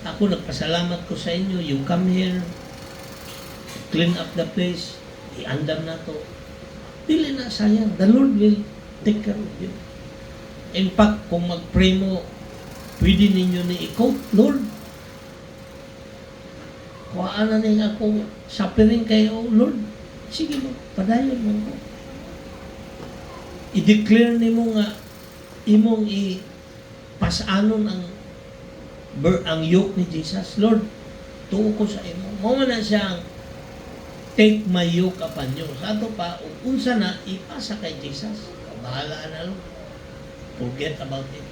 Speaker 4: Ako nagpasalamat ko sa inyo. You come here, clean up the place, iandam na to. Dili na sayang. The Lord will take care of you. In fact, kung mag-pray mo, pwede ninyo ni i-quote, Lord, kuhaan na niya ako suffering kayo, Lord. Sige mo, padayon mo ko. I-declare ni mo nga imong ipasanon ang yoke ni Jesus. Lord, tuo ko sa imo. Mao na siyang take my yoke upon you. Sa ato pa, unsa na, ipasa kay Jesus. Bahala na lang. Forget about it.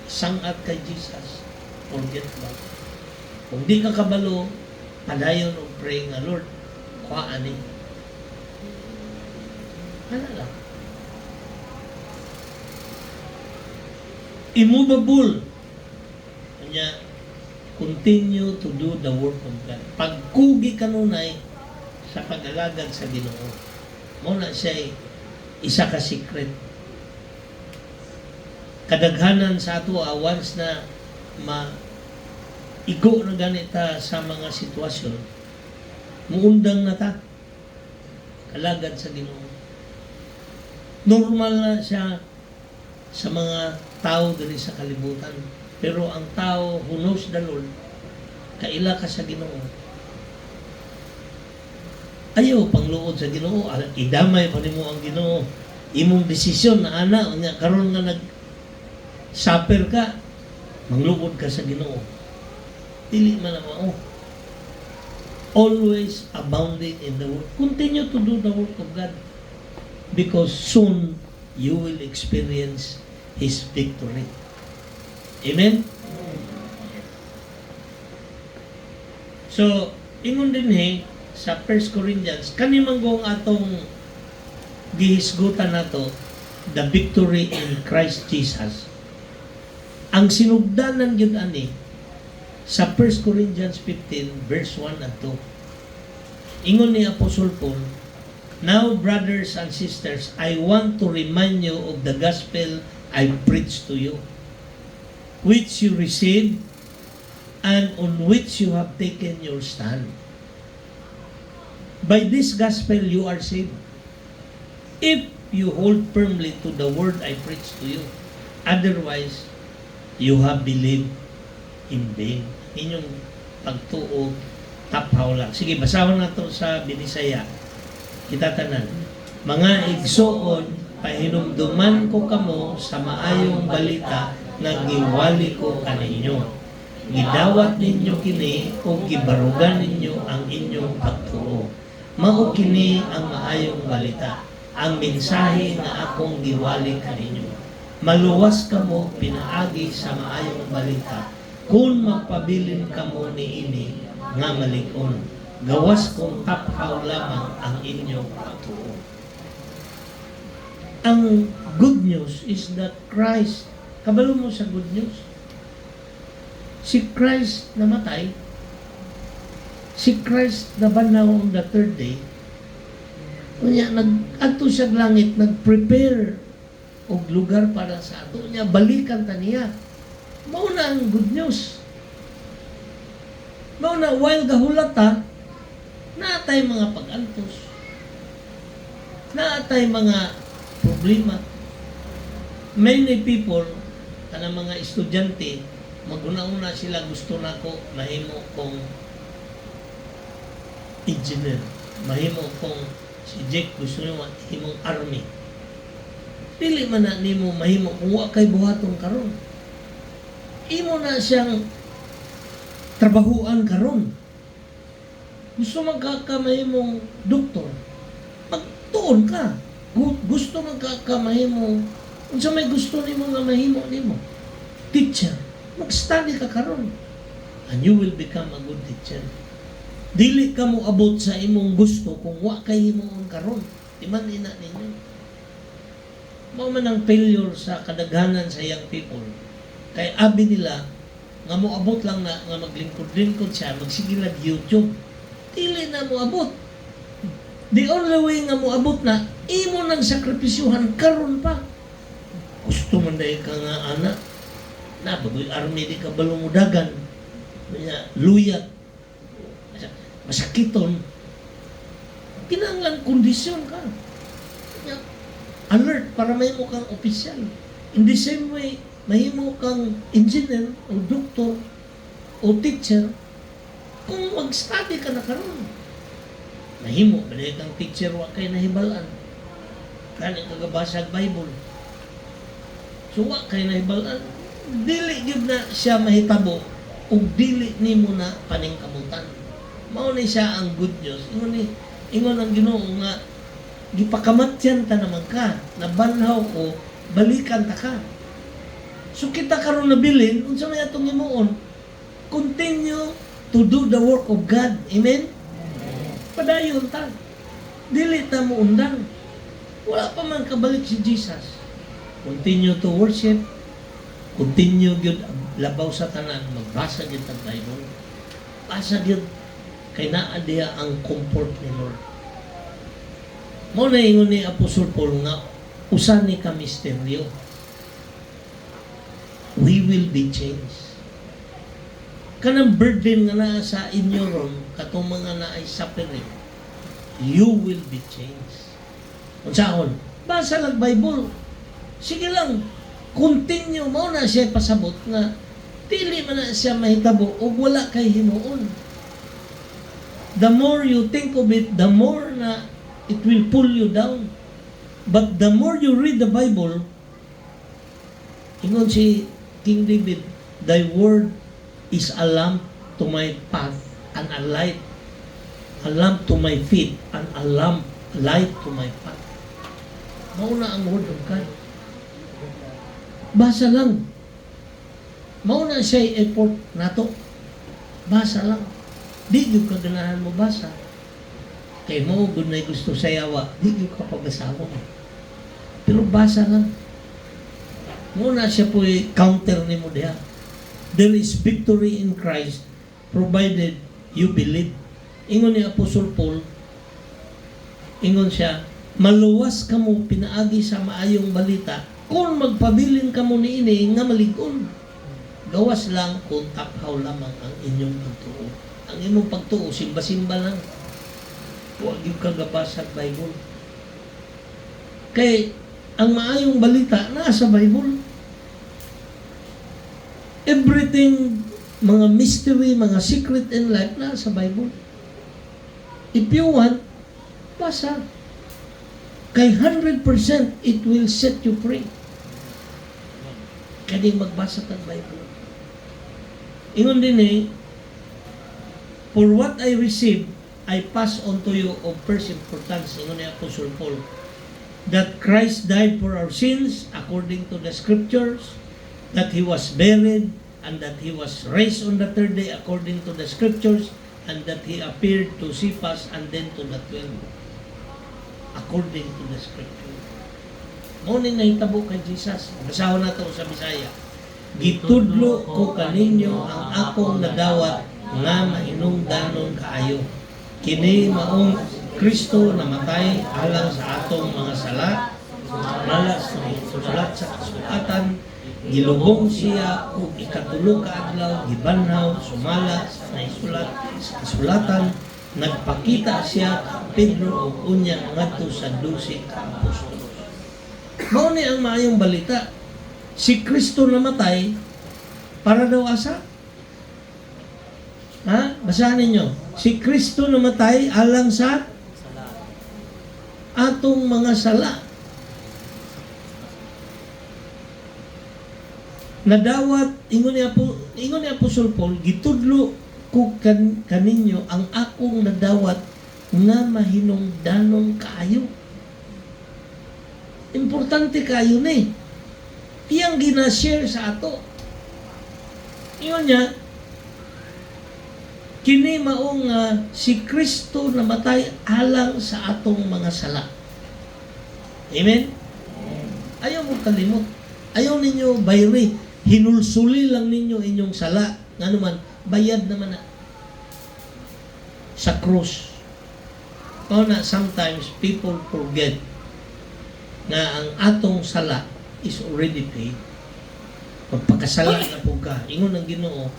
Speaker 4: Sangat kay Jesus. Forget about it. Kung di ka kabalo, padayon o pray nga, Lord, kuhaan ni. Ano lang. Immovable. Kanya, continue to do the work of God. Pagkugi kanunay sa pag-alagad sa Ginoo. Muna siya isa ka secret. Kadaghanan sa ato once na igo na ganita sa mga sitwasyon, muundang na ta kalagad sa Ginoo. Normal na siya sa mga tao diri sa kalibutan. Pero ang tao who knows the Lord, kaila ka sa Ginoo. Ayaw pangluod sa Ginoo, idamay pa nimo ang Ginoo. Imong desisyon na ana nya karon nga suffer ka, mangluod ka sa Ginoo. Dili man na mao. Always abounding in the work. Continue to do the work of God. Because soon, you will experience His victory. Amen? So, ingon din sa 1 Corinthians, kanimanggong atong gihisgutan nato, the victory in Christ Jesus. Ang sinugdanan yun ani, sa 1 Corinthians 15, verse 1 and 2. Ingon ni Apostle Paul, "Now, brothers and sisters, I want to remind you of the gospel I preached to you, which you received, and on which you have taken your stand. By this gospel you are saved, if you hold firmly to the word I preached to you. Otherwise, you have believed in vain." Inyong pagtuo, taphaw lang. Sige, basahan na to sa Binisaya. Kita tanan. "Mga igsoon, pahinumduman ko kamo sa maayong balita nga giwali ko kaninyo. Gidawat ninyo kini o gibarugan ninyo ang inyong pagtuo. Mao kini ang maayong balita, ang mensahe nga akong giwali kaninyo. Maluwas kamo pinaagi sa maayong balita, kung magpabilin kamo niini nga malikon. Gawas kong taphaw lamang ang inyong pagtuo." Ang good news is that Christ, kabalo mo sa good news, si Christ namatay, si Christ nabanaw on the third day, kanya nag-adto siya langit, nag-prepare og lugar para sa ato niya, balikan ta niya. Mao na ang good news. Mao na while gahulata, naatay mga pag-antos, naatay mga problema. Many people, kanang mga estudyante, maguna-una sila gusto nako mahimo kong engineer, mahimo kong si Jake gusto niya mahimong army. Dili man na nimo mahimo kung wa kay buhaton karon. Imo na siyang trabahuan karon. Gusto magkakamahimong doktor, magtuon ka. Gusto magkakamahimong, unsa may gusto nimo nga mahimo nimo, teacher, mag-study ka karon, and you will become a good teacher. Dili ka mo abot sa imong gusto kung wa kay himong karon. Iman ina ninyo. Mao man ang failure sa kadaghanan sa young people. Kay abi nila nga mo abot lang nga maglingkod-lingkod siya, magsige lag YouTube. Dili na mo abot. The only way nga mo abot na, imo nang sakripisyuhan karon pa. Gusto man dahil ka nga anak, na bagoy army di ka balumudagan, luyat, masakiton, kinahanglan kondisyon ka. Alert para mahimo kang opisyal. In the same way, mahimo kang engineer o doktor o teacher kung mag-study ka na karon. Mahimo, balay kang teacher, wa kay nahibalan. Kani kagabasag Bible. So, wa kay nahibalan. Dili gyud na siya mahitabo o dili nimo na paningkamutan. Mao ni siya ang good news. Ingon ang Ginoo nga gipakamatyan ta naman ka, nabanhaw ko, balikan ta ka. So kita karon nabilin, unsa may atong himuon? Continue to do the work of God. Amen? Padayon ta. Dili ta mo undang. Wala pa man kabalik si Jesus. Continue to worship. Continue gyud labaw sa tanan, magbasa gyud ta Bible. Basa gyud kay naa diha ang comfort ni Lord. Mo na ingon ni Apostle Paul nga usa ni ka misteryo. We will be changed. Kanang burden nga naa sa inyo ron, katong mga naay suffering, you will be changed. Unsahon? Basa lang Bible. Sige lang, continue mo na siya pasabot nga dili man na siya mahitabo o wala kay hinuon. The more you think of it, the more na it will pull you down. But the more you read the Bible, ingon si King David, thy word is a lamp to my path and a light to my feet and a light to my path. Mauna ang word of God. Basa lang. Mauna siya effort nato. Basa lang. Di yung kaganahan mo basa. Kaya mo, kung na gusto sayawa, di yung kapabasahon. Pero basa lang. Mauna siya po counter ni mo diha. There is victory in Christ provided you believe. Ingon ni Apostle Paul, ingon siya, maluwas ka mo pinaagi sa maayong balita kung magpabilin ka mo niini nga malig-on. Gawas lang kung taphaw lamang ang inyong pagtuo. Ang inyong pagtuo, simba-simba lang. Huwag yung kagabasa sa Bible. Kaya ang maayong balita nasa Bible. Everything, mga mystery, mga secret in life nasa Bible. If you want, basa. Kay 100% it will set you free. Kaya magbasa ng Bible. Ingon din for what I received, I pass on to you of first importance. Ingon ni Apostle Paul, that Christ died for our sins according to the scriptures, that He was buried, and that He was raised on the third day according to the scriptures, and that He appeared to Cephas and then to the 12 according to the scripture. Muna nahitabo kay Jesus. Basahon nato sa Bisaya. Gitudlo ko kaninyo ang akong nadawat nga mahinungdanon kaayo. Kini maong Kristo namatay alang sa atong mga sala, malas na isulat sa kasulatan, gilubong siya o ikatulo ka adlaw, gibanhaw, sumala na isulat sa kasulatan, nagpakita siya Pedro o unya ngadto sa 12 ka apostolos. Mao ni ang maayong balita. Si Kristo namatay para daw asa? Ha? Basahin ninyo. Si Kristo namatay alang sa atong mga sala. Nadawat, ingon ni Apostol Paul, gitudlo ko kaninyo ang akong nadawat nga mahinungdanon kaayo. Importante kayo ni. Iyang ginashare sa ato. Ingon niya, kini maong si Kristo namatay alang sa atong mga sala. Amen? Ayaw mo kalimot. Ayaw ninyo bayri. Hinulsuli lang ninyo inyong sala. Nga naman, bayad naman na. Sa krus. O na sometimes people forget na ang atong sala is already paid. Pagpakasala na po ka, ingon ang Ginoo,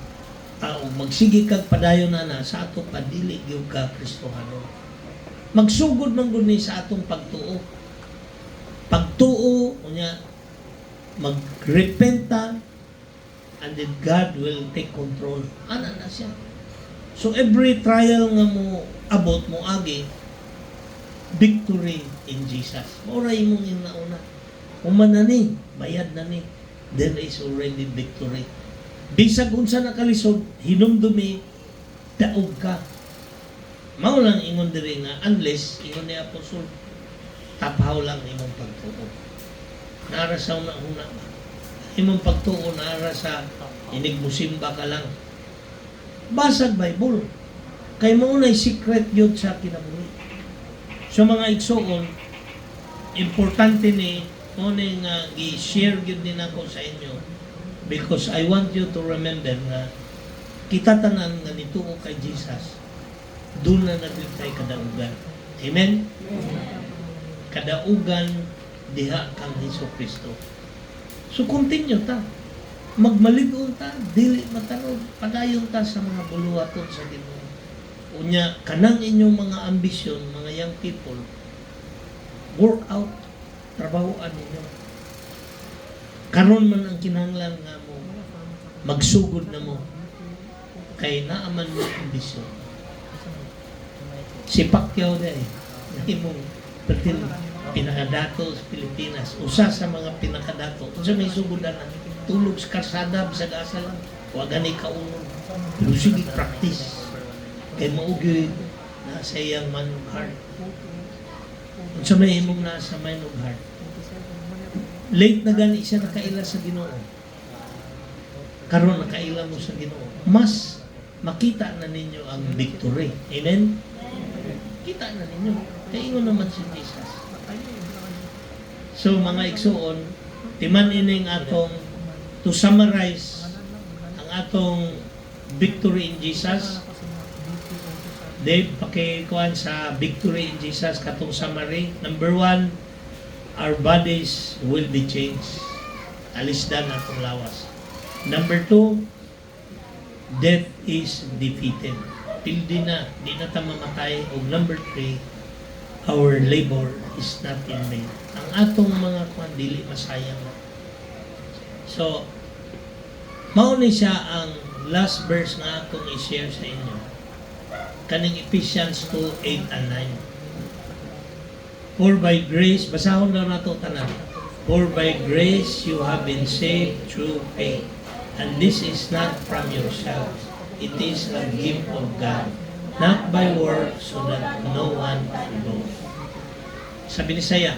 Speaker 4: magsige kag padayon na sa ato padili gyud ka Kristohano. Magsugod man gud ni sa atong pagtuo. Pagtuo unya magrepenta and then God will take control. Ana na siya. So every trial nga mo abot mo agi, victory in Jesus. Mao ra imong inauna. Umana ni, bayad na ni. There is already victory. Bisag unsa nakalisod, hinumdumi, daog ka. Mao lang ingon diri nga unless ingon ni Apostol, taphaw lang imong pagtuo. Nara sa una-una. Imong pagtuo nara sa inig musimba ka lang. Basag Bible. Kay mo nay secret yun sa kinabuhi. So mga igsoon, importante ni kuning i-share yun din ako sa inyo because I want you to remember na kita tanan nga nituo kay Jesus doon na natin tayo kadaugan. Amen? Kadaugan diha kang Hesus Kristo. So continue ta. Magmaligon ta, dili matanog, padayon ta sa mga buluhaton sa Ginoo. Unya kanang inyong mga ambisyon, mga young people, work out, trabahoan ninyo. Karon man ang kinahanglan nga mo magsugod na mo kay naaman mo ambisyon. Si Pacquiao dahil nahimong pinakadato sa Pilipinas, usa sa mga pinakadato. Kung sa may sugudan na tulog sa karsada, bisag asa lang, wag ni kaunod. Pero sige, practice. Kay maugyoy na sa iyang man of heart. Kung sa may imong nasa man of heart. Late na gani siya nakaila sa Ginoo. Karon nakaila mo sa Ginoo. Mas makita na ninyo ang victory. Amen? Kita na ninyo. Kaya ingon naman si Jesus. So mga igsuon, timan ining atong to summarize ang atong victory in Jesus. Dave, pakikuan sa victory in Jesus katong summary. Number 1, our bodies will be changed. Alisdan atong lawas. Number 2, death is defeated. Pildi na, di na ta mamatay. O number 3, our labor is not in vain. Ang atong mga kuan dili masayang. So, mao ni siya ang last verse nga atong i-share sa inyo. Kaning Ephesians 2:8 and 9. For by grace, basahon na nato tanan. For by grace you have been saved through faith. And this is not from yourselves. It is a gift of God, not by works, so that no one can boast. Sabi ni Saya,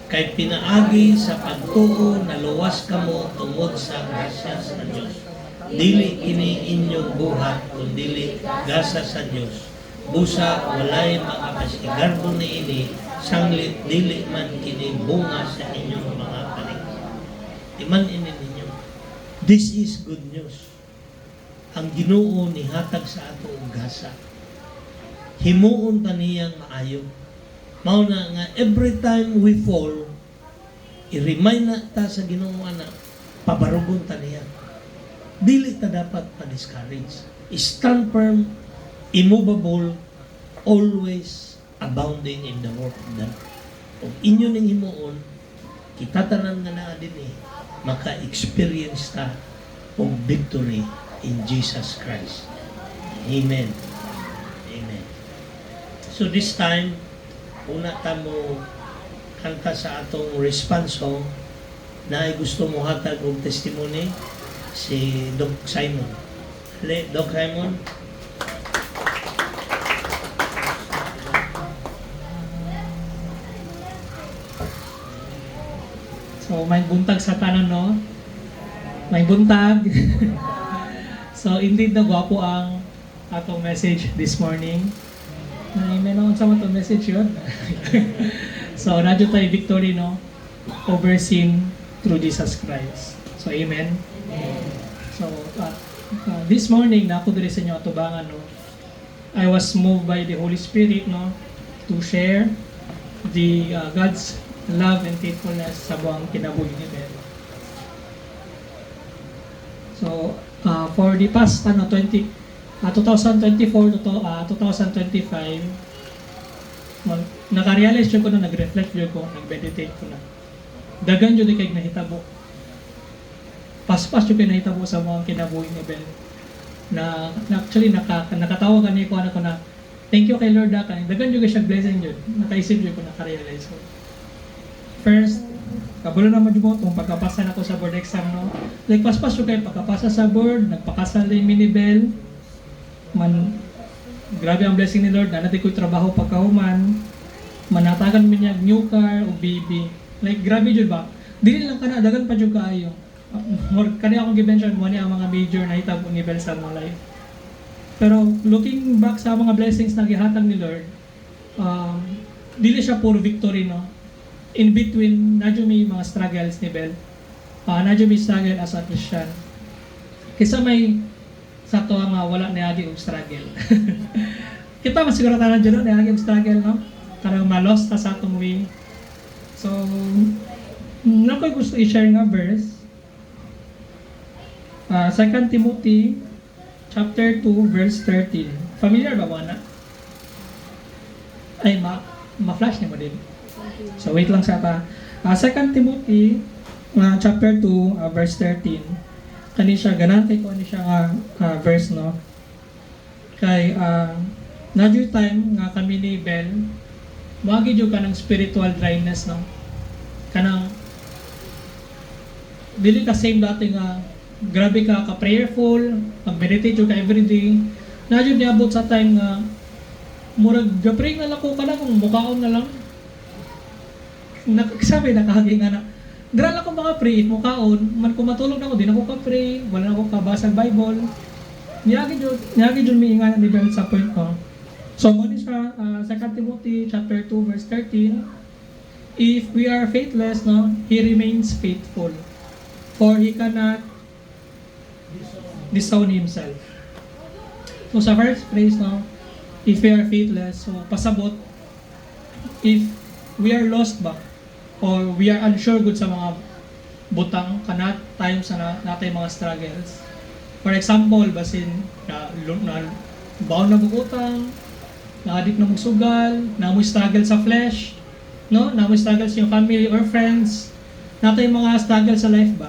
Speaker 4: kay pinaagi sa pagtuo na luwas kamo tungod sa grasya sa Dios. Dili kini inyong buhat kundi gasa sa Dios. Busa walay makapasigarbo ni ini sanglit dili man kini bunga sa inyong mga panig. Iman ini ninyo. This is good news. Ang Ginoo ni hatag sa ato og gasa. Himuon ta niyang maayo. Mao na nga every time we fall, i-remind na ta sa Ginoo ana, pabarugon ta niya. Dili ta dapat pa-discourage. Stand firm, immovable, always abounding in the work of God. Kung inyo ning himuon, kita tanan nga naa din maka-experience ta og victory in Jesus Christ. Amen. Amen. So this time, una ta mo kanta sa atong response song na ay gusto mo hatag og testimony si Doc Simon. Doc Simon.
Speaker 5: So, may buntag sa tanan, no? May buntag. So, indeed na gwapo ang atong message this morning. May naman sa itong message yun. So, radyo tayo victory, no? Overseen through Jesus Christ. So, amen? So, this morning, na ako dali sa inyo atubangan, no? I was moved by the Holy Spirit, no? To share the God's love and faithfulness sa buong kinabuhi ni Ben. So, for the past 2024 to 2025, nakarealize ko na, nag-reflect ko, nag-meditate ko na. Dagan yun kay nahitabo. Paspas yung pinahitabo sa mga kinabuhi ni Ben. Na actually, nakatawa ka niya ko na, thank you kay Lord dagan yun siya blessing yun. Nakaisip yun ko, nakarealize ko. First, kabulo naman yung mo itong pagkapasa na ko sa board exam, no? Like, paspas yung kayo pagkapasa sa board, nagpakasal din minibel, grabe ang blessing ni Lord, nanati ko trabaho pagkahuman, manatagan mo niya new car o baby. Like, grabe yun ba? Dili lang ka na, dagan pa yung kaayo. Kani akong gibention mo niya ang mga major na hitabo ni Bel sa mga life. Pero, looking back sa mga blessings na gihatag ni Lord, dili siya puro victory, no? In between, nadyo may mga struggles ni Bel. Nadyo may struggle as a Christian. Kisa may sakto nga wala niagi og struggle. Kita masiguro tanan dyan, niagi og struggle, no? Karang ma-lost ta sa atong way. So, So, na ko'y gusto i-share nga verse. 2 Timothy chapter 2 verse 13. Familiar ba mo na? Ay, ma-flash niya mo din. So, wait lang sa ta. 2 Timothy chapter 2 verse 13. Kani siya, ganante ko ni siya nga verse, no? Kay, na-due time nga kami ni Ben, magi jud kanang spiritual dryness, no? Kanang dili ka same dati nga grabe ka prayerful, mag-meditate jud ka everyday. Na jud niabot sa time nga murag gapray na lang ko kana kung mukaon na lang. Sabi nakahagi nga na dira lang ko mga pray if mukaon, man kung matulog na ako, di na ako ka-pray, wala na ako kabasa Bible. Niyagi jud miingan ni Bel sa point ko. So, mo ni siya, 2 Timothy chapter 2 verse 13, if we are faithless, no, He remains faithful, for He cannot disown Himself. So, sa first phrase, no, if we are faithless, so pasabot, if we are lost ba, or we are unsure good sa mga butang, kanat times na natay mga struggles. For example, basin, na baon na bugutang, na-addict na magsugal, na mo struggle sa flesh, no? Na mo struggle sa yung family or friends, natay mga struggle sa life ba?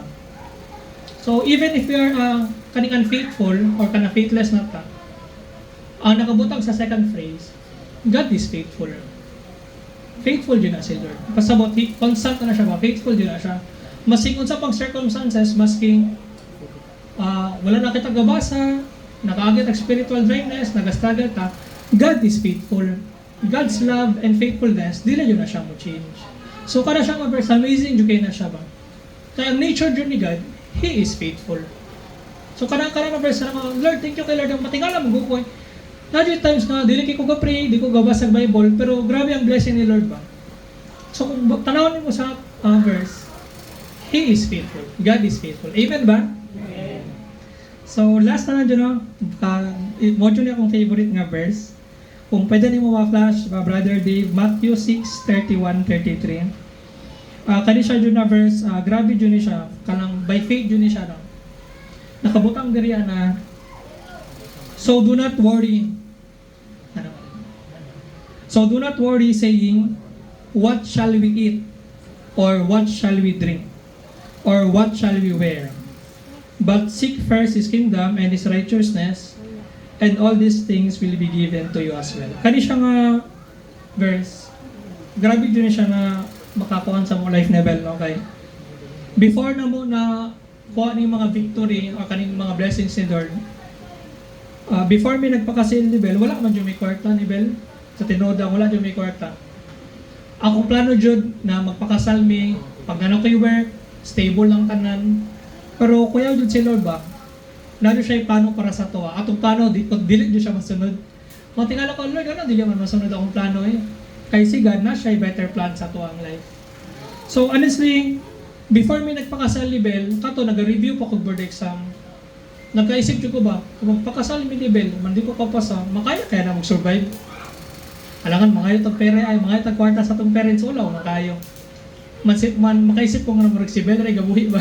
Speaker 5: So, even if we are kaning unfaithful or kana faithless na ta, ang nakabutang sa second phrase, God is faithful. Faithful din na si Lord. Pasabot, constant na siya ba? Faithful din na siya. Masing unsa pang circumstances, masking wala na kita gabasa, nakaagit ang spiritual dryness, nag-struggle ka, God is faithful. God's love and faithfulness, di na yun na siya mo change. So, kada siya nga verse, amazing yung kayo na siya ba? Kaya ang nature dyan ni God, He is faithful. So, kada nga verse na mga, Lord, thank you kay Lord, ang matingala mo gukoy. Nadyo times na, di ko ga-pray, di ko gabasa ang Bible, pero grabe ang blessing ni Lord ba? So, kung tanawin mo sa verse, He is faithful. God is faithful. Amen ba? Amen. So, last na dyan, no? Module niya akong favorite nga verse. Kung pwede niyo mo ma-flash, Brother Dave, Matthew 6:31-33. Kani siya dyan na verse, grabe dyan siya, kanang by faith dyan siya, no? Nakabutang diriya na, so do not worry. So do not worry saying, what shall we eat? Or what shall we drink? Or what shall we wear? But seek first His kingdom and His righteousness, and all these things will be given to you as well. Kani siya nga verse, grabe din siya na makakuha sa mong life level, no? Okay? Before na mo na kuha ni mga victory o kaning mga blessings ni Lord, before may nagpakasil ni Bel, wala man dyan may kwarta ni Bel. Sa tinoda, wala dyan may kwarta. Akong plano dyan na magpakasal mi, pag ano kayo work, stable lang tanan. Pero kuya dyan si Lord ba, nado siya yung plano para sa toa. Atong plano, dili dyan siya masunod. Matingala ko, Lord, ano, dili man masunod akong plano eh. Kaya si God na siya yung better plan sa toa ang life. So honestly, before may nagpakasal ni Bel, kato, nag-review po kong board exam. Nagkaisip ko ba, kung magpakasal mi ni Bel, man di ko papasa, makaya kaya na mag-survive. Alangan, mga itong pera ay, mga itong kwarta sa itong parents, wala ko makayo. Makaisip ko nga na si Bel, ay gabuhi ba?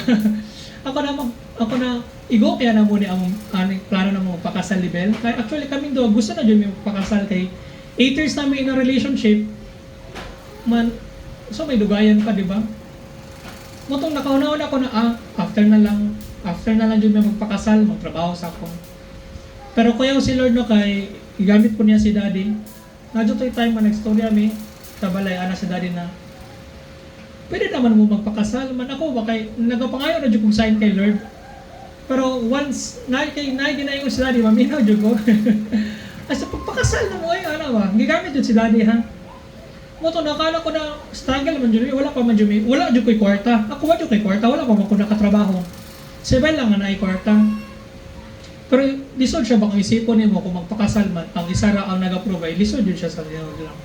Speaker 5: ako na, igo kaya na muna ang plano na mo magpakasal ni Bel. Kaya actually kami doon, gusto na dyan may magpakasal kay 8 years namin in a relationship, so may dugayan pa, di ba? Motong nakauna-una ako na, after na lang dyan may magpakasal, magtrabaho sa ako. Pero kuya si Lord no, kay igamit ko niya si Daddy. Nadyo tayo time man nagstorya mi, kabalay, ana si Daddy na, pwede naman mo magpakasal, man ako, bakay, nagapangayon na dyan kong sign kay Lord. Pero once, ginayin ko si Daddy, maminaw dyan ko. As pagpakasal na mo ay, ano ba, gigamit dyan si Daddy ha. Moto, nakala ko na struggle man dyan, wala pa man dyan, wala dyan ko'y kwarta. Ako ba dyan ko'y kwarta, wala pa man ko nakatrabaho. Sebay lang nga na ay kwarta. Pero lisod siya bang isipon mo kung magpakasal man, ang isa ra ang nag-provide, lisod yun siya sa Lord lang.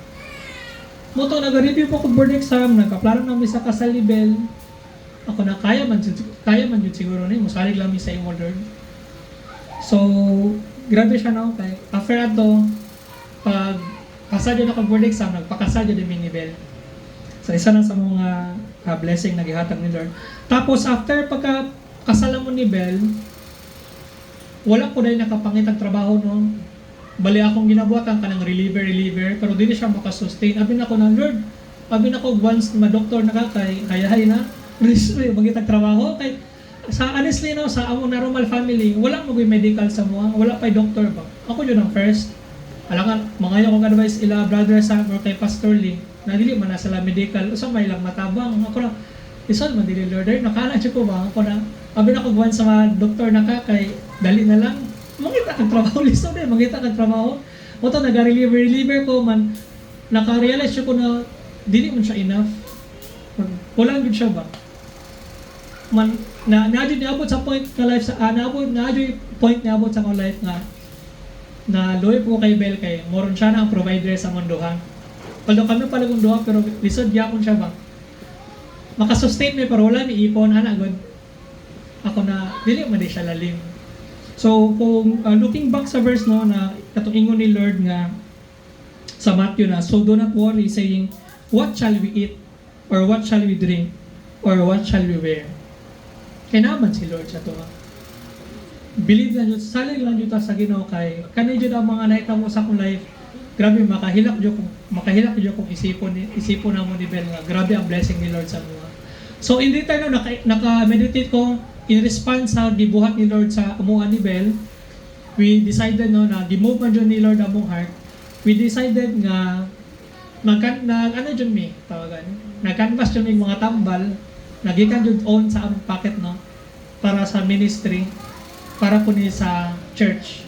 Speaker 5: Moto, nag-review po ko board exam, nagkaplano namin sa kasal ni Bel. Ako na kaya man yun siguro ni, musalig lang sa imo Lord. So, grabe siya na okay. After ato, pag kasal yun ako board exam, nagpakasal yun ni Bel. So isa na sa mga blessing na gihatag ni Lord. Tapos after pagka kasalamon ni Bel, wala ko dahil nakapangitag trabaho no. Bali akong ginabuhatan kanang reliever, pero dili siya makasustain. Abi na ko na Lord, abi na ko once ma-doktor na kay kayahay na, risky magitag trabaho kay sa honestly no, sa among normal family, wala mo medical sa mga, wala pa doktor ba. Ako yun ang first. Alangan, mga yung advice ila brother sa or kay Pastor Lee, na dili man na sila medical, usa may lang matabang. Ako na, isod man dili Lord, nakala siya ko ba? Ako na, abi na ko once sa mga doktor na kay dali na lang. Mangita kang trabaho, lisod eh, mangita kang trabaho. O to, nag-reliever ko man, naka-realize siya ko na dili man siya enough. Wala good siya ba? Man, naadyo niabot sa point na life sa, naadyo point niabot sa akong life na loy po kay Bel kay, moron siya na ang provider sa munduhan. Although kami pala kong duha, pero lisod yapon siya ba? Makasustain may pero wala ni ipon, good. Ako na, dili man di siya lalim. So, kung looking back sa verse no, na katong ingon ni Lord nga sa Matthew na, so do not worry saying, what shall we eat? Or what shall we drink? Or what shall we wear? Kaya naman si Lord sa ito. Believe lang yun, salig lang yun sa Ginoo kay kanay yun ang mga naitamo sa akong life. Grabe, makahilak yun kung isipon na mo ni Bel nga. Grabe ang blessing ni Lord sa mga. So in return, no, naka-meditate ko in response sa gibuhat ni Lord sa amuan ni Bel. We decided no, na gi-move man dyan ni Lord among heart. We decided nga nag-canvas dyan yung mga tambal, nagikan dyan own sa among pocket no, para sa ministry, para po ni sa church.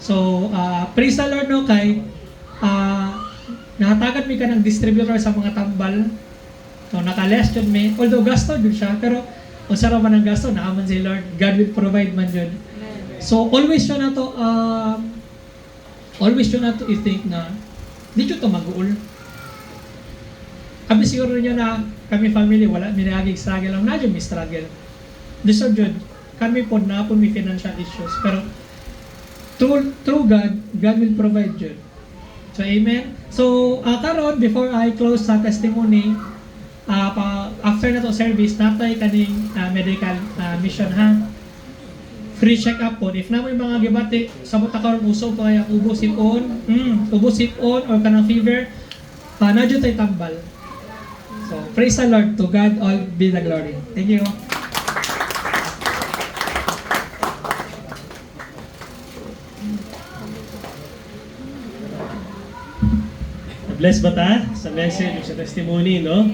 Speaker 5: So, praise the Lord no, kay nahatagan mi ka ng distributor sa mga tambal. So, naka-less dyan mi, although gasto dyan siya, pero kung sarap man ang gasto, naaman si Lord, God will provide man dyan. So, always yun na to i-think na, di yun to mag-uul. Kami siguro nyo na kami family, wala, minagig struggle lang, nadyo may struggle. Deserve yun. Kami po na po may financial issues. Pero, through God, God will provide yun. So, amen? So, karon before I close sa testimony, after na to service, natay kaning medical mission ha. Free check-up po. If na may mga gibati, sabot na karon uso pa kaya ubo sipon, or kanang fever, nadyo tayo tambal. So, praise the Lord. To God all be the glory. Thank you.
Speaker 1: Bless ba ta sa message, sa testimony, no?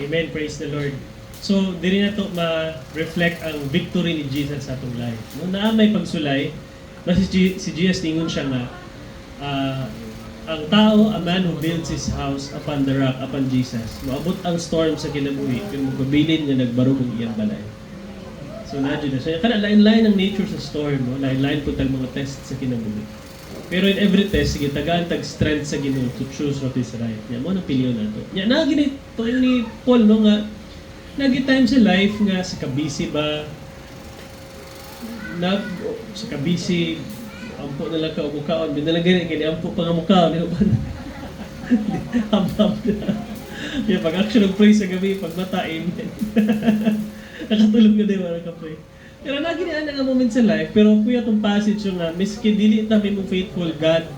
Speaker 1: Amen. Praise the Lord. So, diri na to ma-reflect ang victory ni Jesus sa atong life. No, na may pagsulay, no, si Jesus ningon siya nga, ang tao, a man who builds his house upon the rock, upon Jesus. Maabot ang storm sa kinabuhi, pero magpabilin nga nagbarog ang iyang balay. So, nadyo na. So, kana lain-lain ang nature sa storm, no? Lain-lain po tag mga test sa kinabuhi. Pero in every test, sige, tagaan tag-strength sa Ginoo to choose what is right. Yan mo, napiliw na to. Yan, naginit to ni Paul, no, nga, nag-time sa life nga, sa kabisi ba, sa kabisi, ampo na lang ka o mukaon, binalagay kini ampo pa nga mukaon, di ba? Hab-hab na. Yan, pag-action of praise sa gabi, pag matain, nakatulog ka din, wala ka pray. Pero naginaan na nga moment sa life, pero kuya itong passage yung nga, miski dili tabi mong faithful God,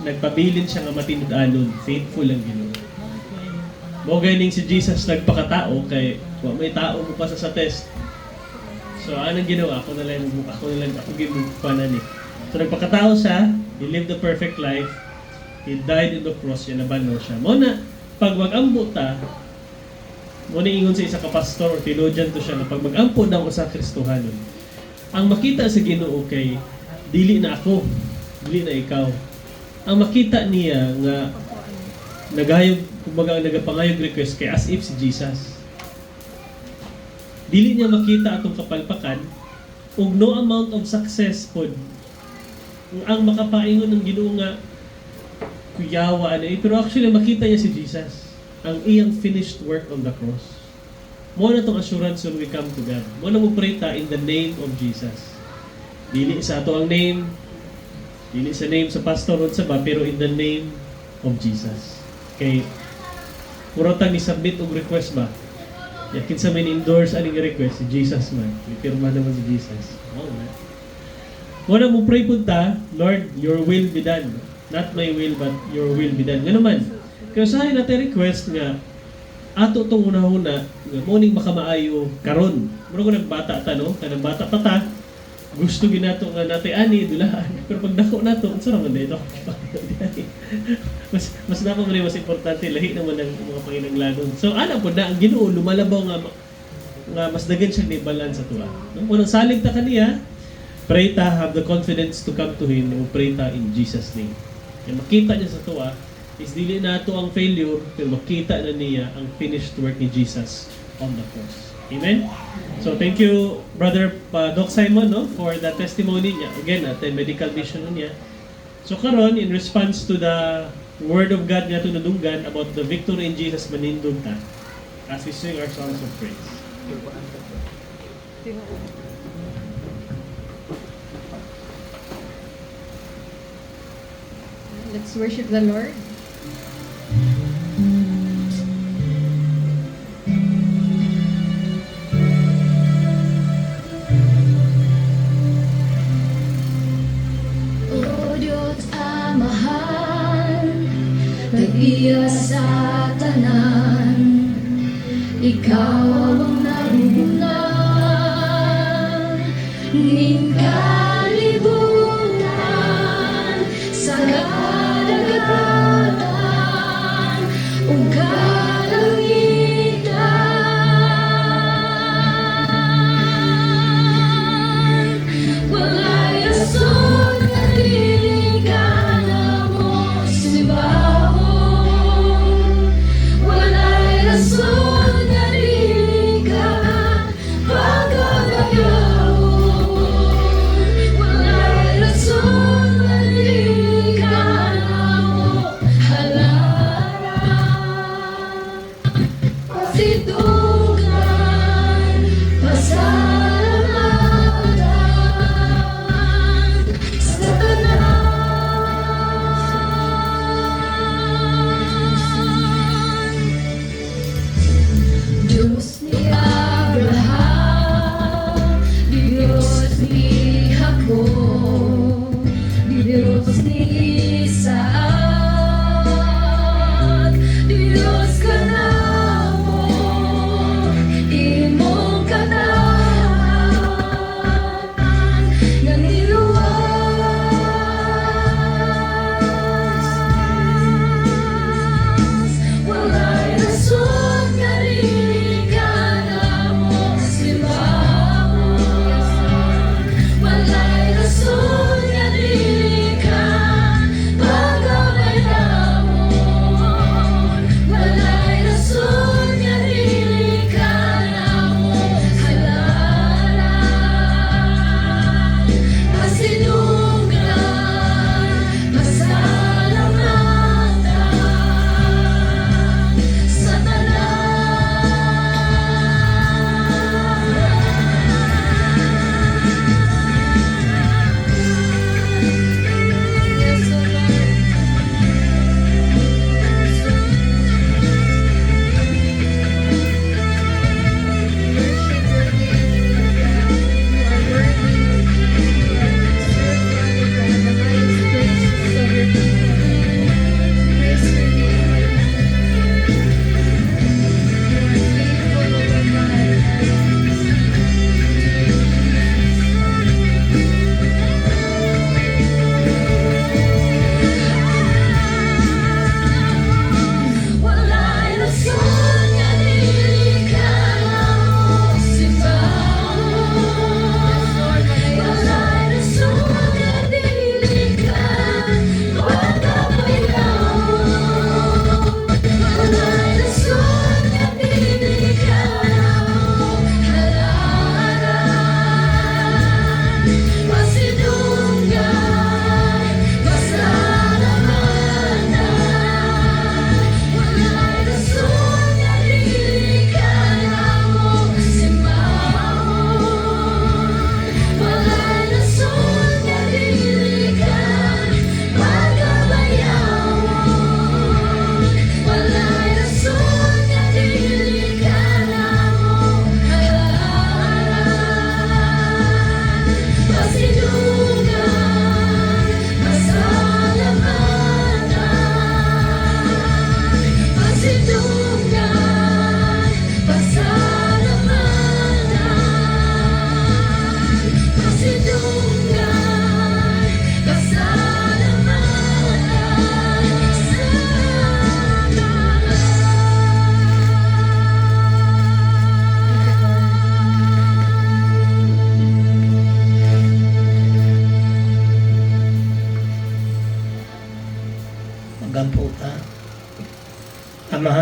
Speaker 1: nagpabilin siya nga matinud-anon, faithful ang Ginoo. Mo ganing si Jesus nagpakatao, kay may tao mo pa sa test. So anong ginawa? Ako ginukuha ni. So nagpakatao siya, he lived the perfect life, he died in the cross, yan nabano siya. Mo na, pag mag-ambo ta, mo na ingon sa isa ka pastor or theologian to siya na pag mag-ampo daw ko sa Kristohanon, ang makita sa Ginoo kay dili na ako, dili na ikaw. Ang makita niya nga nagapangayog request kay as if si Jesus. Dili niya makita atong kapalpakan ug no amount of success pod ang makapaingon ng Ginoo nga kuyawa pero actually makita niya si Jesus, ang iyang finished work on the cross. Mo na itong assurance when we come to God. Mo na mo pray ta in the name of Jesus. Dili sa ato ang name, dili sa name sa pastor o sa ba, pero in the name of Jesus. Okay. Murotang ni submit og request ba? Yakin sa may endorse aning request si Jesus man. Ipirma naman si Jesus. Oh, man. Wala mo pray punta, Lord, your will be done. Not my will, but your will be done. Nga naman. Kaya sa akin natin request nga, ato itong una-una, nga morning makamaayo karon. Mura ko nagbata ta, no? Kanang bata pa ta, gusto ginato nga natin ani, dulaan. Pero pag dako nato, unsa naman dito? mas nako man mas importante, lahi naman ng mga panginanglanon. So, ana po na, ang Ginoo lumalabaw nga mas dagan siya ni balance sa tuwa. No? Unang salig ta kaniya, pray ta, have the confidence to come to Him, o pray ta in Jesus' name. Yung makita niya sa tuwa, is dili na ito ang failure, pero makita na niya ang finished work ni Jesus on the cross. Amen? So thank you, Brother Doc Simon, no, for the testimony niya. Again, at medical mission niya. So karon in response to the Word of God nga tunudunggan about the victory in Jesus manindog ta, as we sing our songs of praise.
Speaker 3: Let's worship the Lord.
Speaker 6: O Diyos Amahan, nag-iya sa tanan, Ikaw ang nabubunan, ning kalibutan, sa kadagatan, ug kalangitan. Walay rason nga dili ka na mo sibahon. Walay rason nga dili ka pagkagayahon. Walay rason nga dili ka na mo halaran. Pasitugan, pasalamatan sa tanan. Diyos ni Abraham, Diyos ni Jacob, Diyos ni Isaac, Diyos ka na mo, imong kanahan, nga niluwas. Walay rason nga dili ka na mo sibahon. Walay rason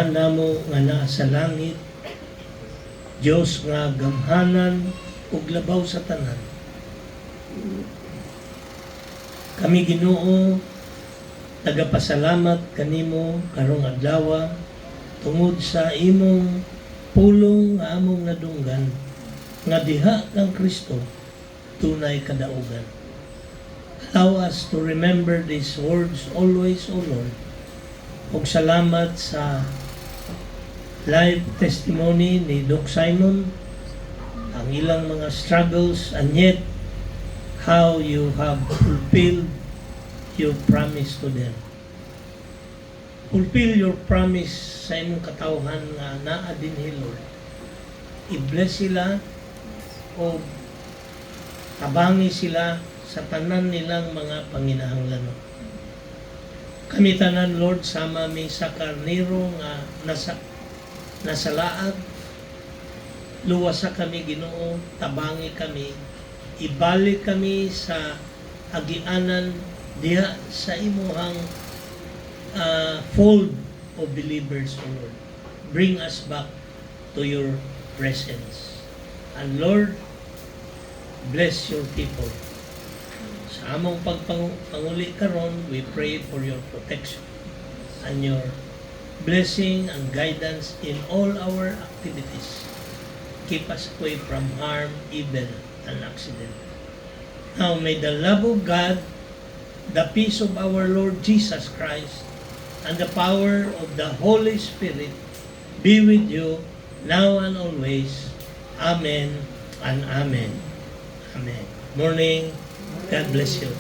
Speaker 4: Ama namo nga naa sa langit, Dios nga gamhanan ug labaw sa tanan. Kami Ginoo nagapasalamat kanimo karong adlaw tungod sa imong pulong nga among nadunggan nga diha kang Kristo tunay kadaugan. Allow us to remember these words always, O Lord. Ug salamat sa live testimony ni Doc Simon, ang ilang mga struggles, and yet how you have fulfilled your promise to them. Fulfill your promise sa imong katawhan nga naa dinhi, Lord. I-bless sila o tabangi sila sa tanan nilang mga panginahanglan. Kami tanan, Lord, sama mi sa karnero nga nasa laag. Luwasa kami, Ginoo, tabangi kami, ibalik kami sa agianan diha sa imuhang fold of believers, O Lord. Bring us back to your presence. And Lord, bless your people. Sa among pagpanguli karon, we pray for your protection and your blessing and guidance in all our activities. Keep us away from harm, evil, and accident. Now may the love of God, the peace of our Lord Jesus Christ, and the power of the Holy Spirit be with you now and always. Amen and amen. Amen. Morning. God bless you.